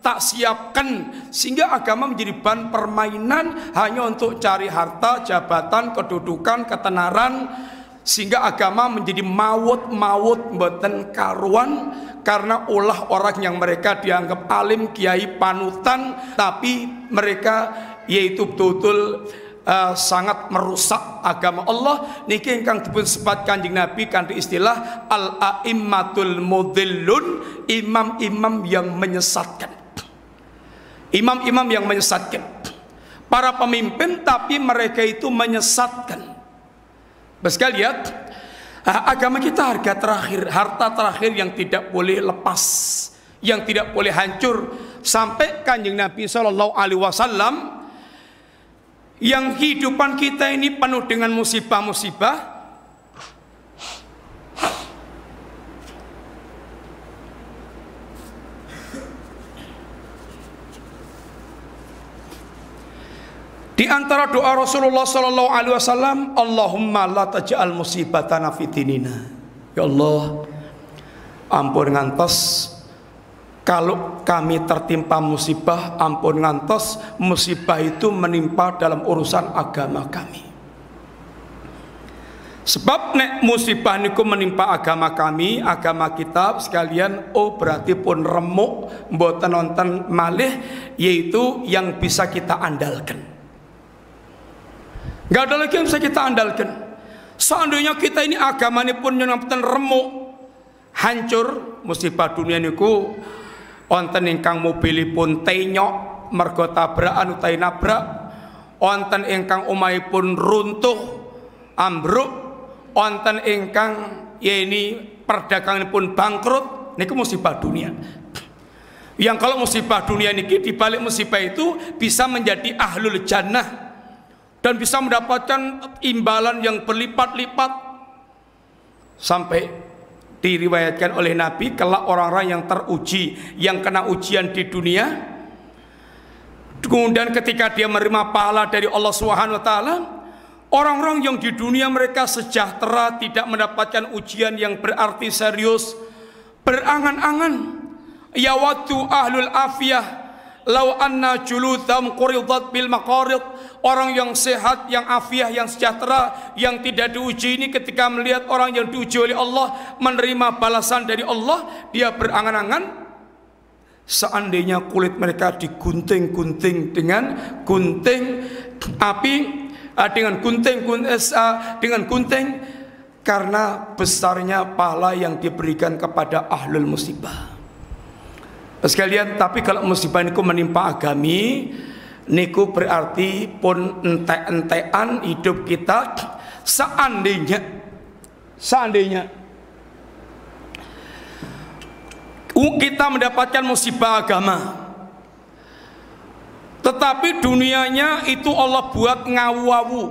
tak siapkan, sehingga agama menjadi bahan permainan hanya untuk cari harta, jabatan, kedudukan, ketenaran, sehingga agama menjadi maut mboten karuan, karena ulah orang yang mereka dianggap alim, kiai, panutan, tapi mereka yaitu betul-betul sangat merusak agama Allah. Niki ingkang dipun sebat Kanjeng Nabi kanthi istilah al-a'immatul mudhillun, imam-imam yang menyesatkan. Imam-imam yang menyesatkan, para pemimpin tapi mereka itu menyesatkan. Sekali lihat, agama kita harta terakhir yang tidak boleh lepas, yang tidak boleh hancur. Sampai Kanjeng Nabi Shallallahu Alaihi Wasallam, yang kehidupan kita ini penuh dengan musibah-musibah, di antara doa Rasulullah Sallallahu Alaihi Wasallam, Allahumma la taj'al musibatana fi dinina. Ya Allah, ampun ngantos kalau kami tertimpa musibah, ampun ngantos musibah itu menimpa dalam urusan agama kami. Sebab nek musibah niku menimpa agama kami, agama kita sekalian, oh berarti pun remuk, mboten nonton malih, yaitu yang bisa kita andalkan. Gak ada lagi yang bisa kita andalkan. Seandainya kita ini agama ini pun yang remuk, hancur, musibah dunia niku wonten ingkang mobilipun tenyok mergo tabrakan utawi nabrak, wonten ingkang omahipun runtuh ambruk, wonten ingkang ini perdaganganipun bangkrut, niku musibah dunia. Yang kalau musibah dunia niki dibalik musibah itu bisa menjadi ahlul jannah dan bisa mendapatkan imbalan yang berlipat-lipat. Sampai diriwayatkan oleh Nabi, kelak orang-orang yang teruji, yang kena ujian di dunia, kemudian ketika dia menerima pahala dari Allah Subhanahu wa taala, orang-orang yang di dunia mereka sejahtera, tidak mendapatkan ujian yang berarti serius, berangan-angan, ya waktu ahlul afiyah lau anna juludham quridat bil maqarid. Orang yang sehat, yang afiah, yang sejahtera, yang tidak diuji ini ketika melihat orang yang diuji oleh Allah menerima balasan dari Allah, dia berangan-angan seandainya kulit mereka digunting-gunting dengan gunting api, dengan gunting karena besarnya pahala yang diberikan kepada ahlul musibah. Sekalian, tapi kalau musibah niku menimpa agami, niku berarti pun entek-entekan hidup kita. Seandainya kita mendapatkan musibah agama, tetapi dunianya itu Allah buat ngawu-awu,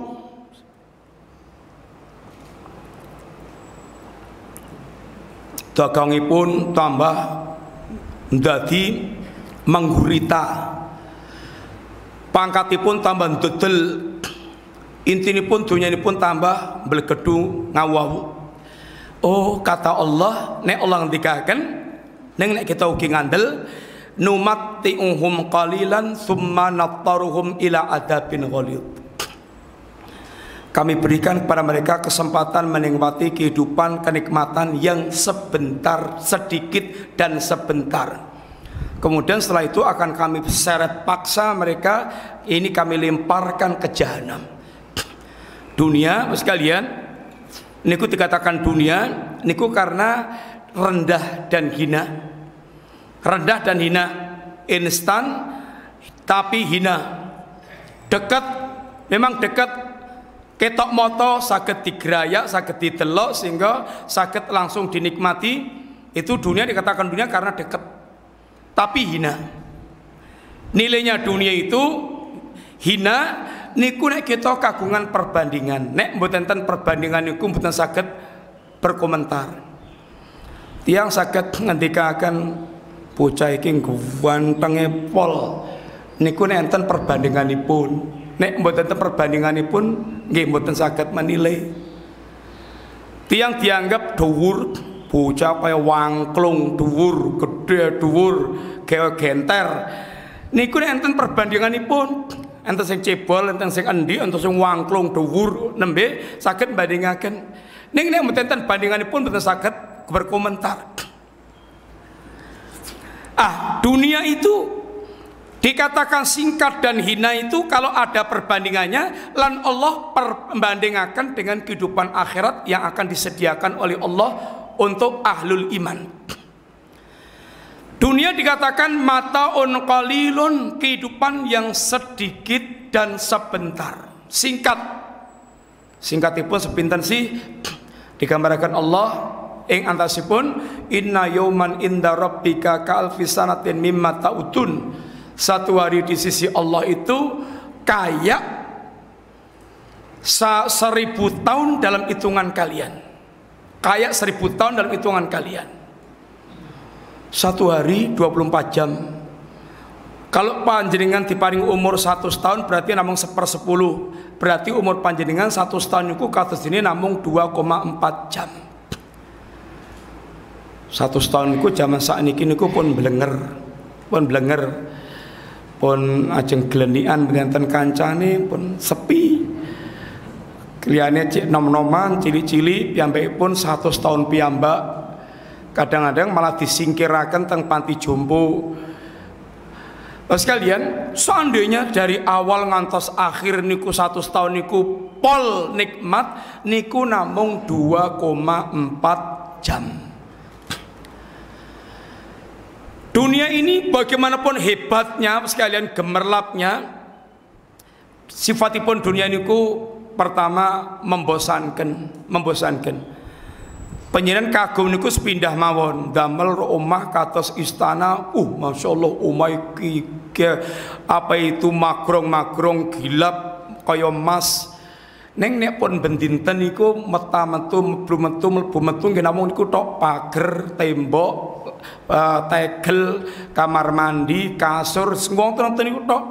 dagangipun tambah ndadi menggurita, pangkatipun tambah ndedel, intinipun dunyanipun tambah blegedu ngawu-awu. Oh, kata Allah, nek Allah ngendikaken, nek kita ugi ngandel, numatti'uhum qalilan summa nattaruhum ila adabin ghalid. Kami berikan kepada mereka kesempatan menikmati kehidupan kenikmatan yang sebentar, sedikit dan sebentar. Kemudian setelah itu akan kami seret paksa mereka, ini kami lemparkan ke jahanam. Dunia, sekalian, niku dikatakan dunia, niku karena rendah dan hina. Rendah dan hina, instan tapi hina. Dekat, memang dekat. Ketok moto saged digrayak, saged didelok sehingga saged langsung dinikmati. Itu dunia, dikatakan dunia karena dekat tapi hina. Nilainya dunia itu hina niku nek kita kagungan perbandingan. Nek mboten enten perbandingan niku mboten saged berkomentar. Tiang saged ngendikaken bocah iki gantenge pol niku nek enten perbandinganipun. Nek mboten enten perbandinganipun nggih mboten saged menilai. Tiang dianggap dhuwur, bocah kaya wangklung, dhuwur, gedhe, dhuwur, gawe genter. Niku nek enten perbandinganipun, enten sing cebol, enten sing endi, enten sing wangklung, dhuwur, nembe saged bandingaken. Ning nek mboten enten bandinganipun mboten saged berkomentar. Dunia itu dikatakan singkat dan hina itu kalau ada perbandingannya, lan Allah perbandingakan dengan kehidupan akhirat yang akan disediakan oleh Allah untuk ahlul iman. Dunia dikatakan mataun qalilun, kehidupan yang sedikit dan sebentar, singkat. Singkatipun sepinten sih digambarkan Allah ing antasipun inna yauman inda rabbika ka'alfi sanatin mimma ta'udun. Satu hari di sisi Allah itu kayak 1000 tahun dalam hitungan kalian. Kayak 1000 tahun dalam hitungan kalian. Satu hari 24 jam. Kalau panjenengan diparing umur 100 tahun berarti namung 1/10. Berarti umur panjenengan 100 tahun itu kados dene namung 2,4 jam. 100 tahun itu zaman sakniki niku pun blenger. Pun ajeng glenikan benten kancane pun sepi. Kliyane cek nom-noman cilik-cilik piyambakipun 100 tahun piyambak. Kadang-kadang malah disingkiraken teng panti jompo. Sekalian, seandainya dari awal ngantos akhir niku 100 tahun niku pol nikmat, niku namung 2,4 jam. Dunia ini bagaimanapun hebatnya sekalian gemerlapnya, sifatipun dunia niku pertama membosankan. Penyiran kagum niku sepindah mawon, damel omah kados istana, masya Allah omah iki apa itu magrong gilap kaya emas. Neng nek pun bendinten niku meta-metu mlebu metu nggih namung niku tok pager, tembok, tegel, kamar mandi, kasur, wonten niku tok.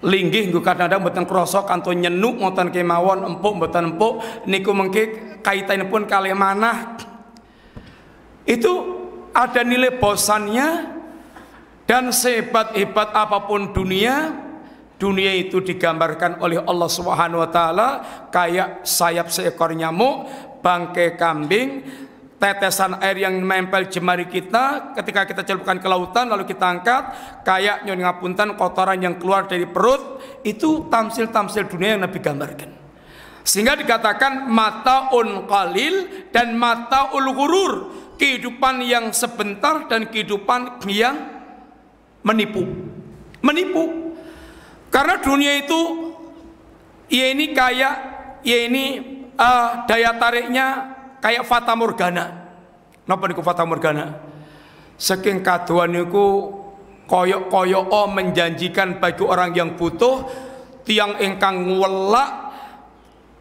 Linggih nggo kadang-kadang mboten krasa kantun nyenuk ngoten kemawon, empuk mboten empuk niku mengke kaitanipun kalih manah. Itu ada nilai bosannya, dan sehebat-hebat apapun dunia itu digambarkan oleh Allah Subhanahu wa taala kayak sayap seekor nyamuk, bangkai kambing, tetesan air yang menempel jemari kita ketika kita celupkan ke lautan lalu kita angkat, kayak nyon ngapunten kotoran yang keluar dari perut. Itu tamsil-tamsil dunia yang Nabi gambarkan. Sehingga dikatakan mataun qalil dan mataul ghurur, kehidupan yang sebentar dan kehidupan yang menipu. Karena dunia itu ya ini kayak daya tariknya kayak fata morgana. Napa niku fata morgana? Saking kaduan niku koyok-koyok menjanjikan bagi orang yang butuh, tiang ingkang welak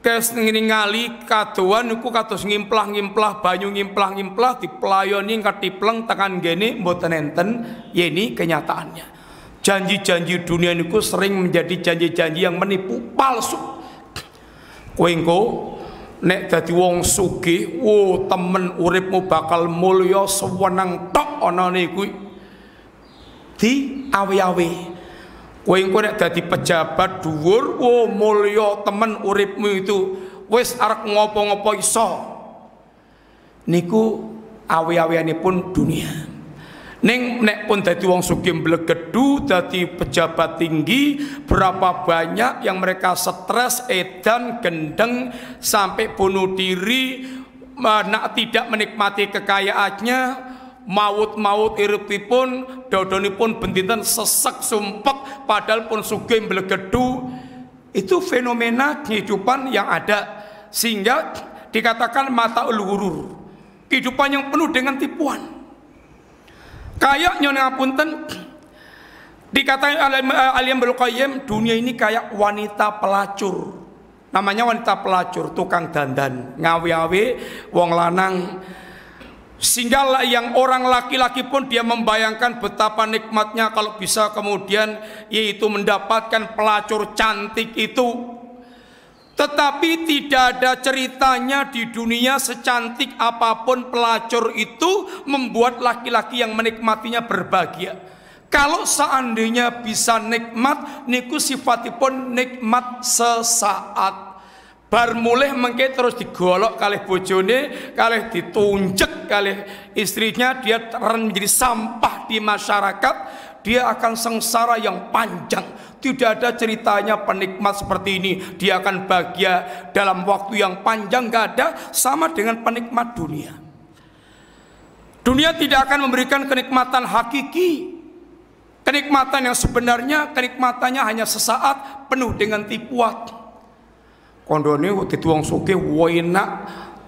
kes ningali kaduan niku kados ngimplah-ngimplah banyu ngimplah-ngimplah dipelayoni katipleng tekan gene mboten enten. Ini kenyataannya. Janji-janji dunia niku sering menjadi janji-janji yang menipu, palsu. Kowe engko nek dadi wong sugih, temen uripmu bakal mulya sewenang tok anane kuwi di awe-awe. Kowe engko nek dadi pejabat dhuwur, mulya temen uripmu itu wis arep ngopo-ngopo iso. Niku awe-aweanipun dunia. Ning nek pun dadi wong sugih mblegedu, dadi pejabat tinggi, berapa banyak yang mereka stres, edan, gendeng, sampai bunuh diri, nak tidak menikmati kekayaannya, maut iripipun, dodonipun bendinten sesek sumpek, padahal pun sugih mblegedu. Itu fenomena kehidupan yang ada, sehingga dikatakan mataul ghurur, kehidupan yang penuh dengan tipuan. Kayak nyon ngapunten dikatakan Al-Imam Qayyim, dunia ini kayak wanita pelacur. Namanya wanita pelacur, tukang dandan, ngawe-awe wong lanang. Sehingga yang orang laki-laki pun dia membayangkan betapa nikmatnya kalau bisa kemudian yaitu mendapatkan pelacur cantik itu. Tetapi tidak ada ceritanya di dunia secantik apapun pelacur itu membuat laki-laki yang menikmatinya berbahagia. Kalau seandainya bisa nikmat, niku sifatipun nikmat sesaat. Bar mulih mengke terus digolok kalih bojone, kalih ditunjek kalih istrinya, dia menjadi sampah di masyarakat, dia akan sengsara yang panjang. Tidak ada ceritanya penikmat seperti ini dia akan bahagia dalam waktu yang panjang, gak ada. Sama dengan penikmat dunia. Dunia tidak akan memberikan kenikmatan hakiki. Kenikmatan yang sebenarnya, kenikmatannya hanya sesaat, penuh dengan tipuan. Kondone dadi wong sugih enak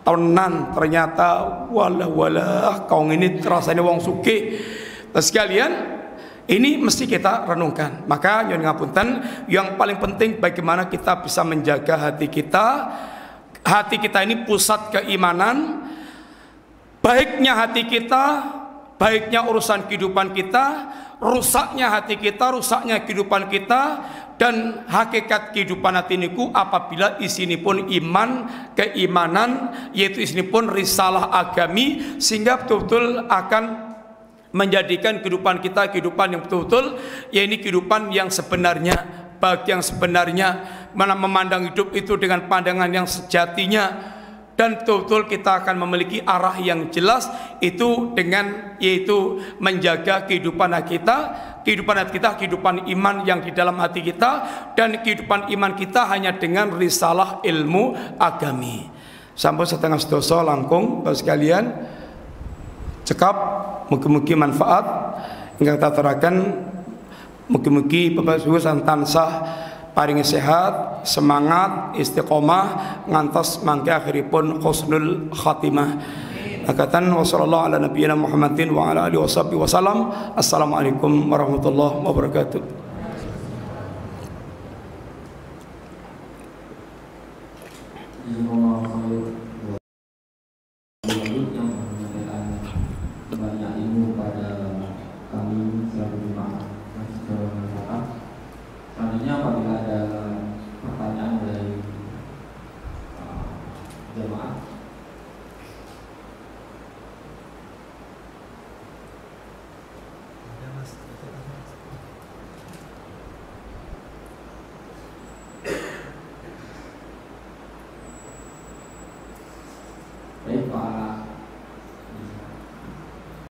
tenan, ternyata walah kau ini rasanya wong sugih. Sekalian, ini mesti kita renungkan. Maka nyuwun ngapunten, yang paling penting bagaimana kita bisa menjaga hati kita. Hati kita ini pusat keimanan. Baiknya hati kita, baiknya urusan kehidupan kita, rusaknya hati kita, rusaknya kehidupan kita. Dan hakikat kehidupan hati niku apabila isinipun iman, keimanan, yaitu isinipun risalah agami, sehingga betul-betul akan menjadikan kehidupan kita kehidupan yang betul-betul, yaitu kehidupan yang sebenarnya, bagi yang sebenarnya, mana memandang hidup itu dengan pandangan yang sejatinya. Dan betul-betul kita akan memiliki arah yang jelas, itu dengan yaitu menjaga kehidupan kita, kehidupan iman yang di dalam hati kita, dan kehidupan iman kita hanya dengan risalah ilmu agami. Sampun setengah sedoso langkung Bapak sekalian, cekap mugi-mugi manfaat ingkang taturaken, mugi-mugi Bapak Ibu tansah paringi sehat, semangat, istiqomah ngantos mangke akhiripun husnul khatimah. Akatan wasallallahu ala nabiyina Muhammadin wa ala alihi wasallam. Assalamualaikum warahmatullahi wabarakatuh.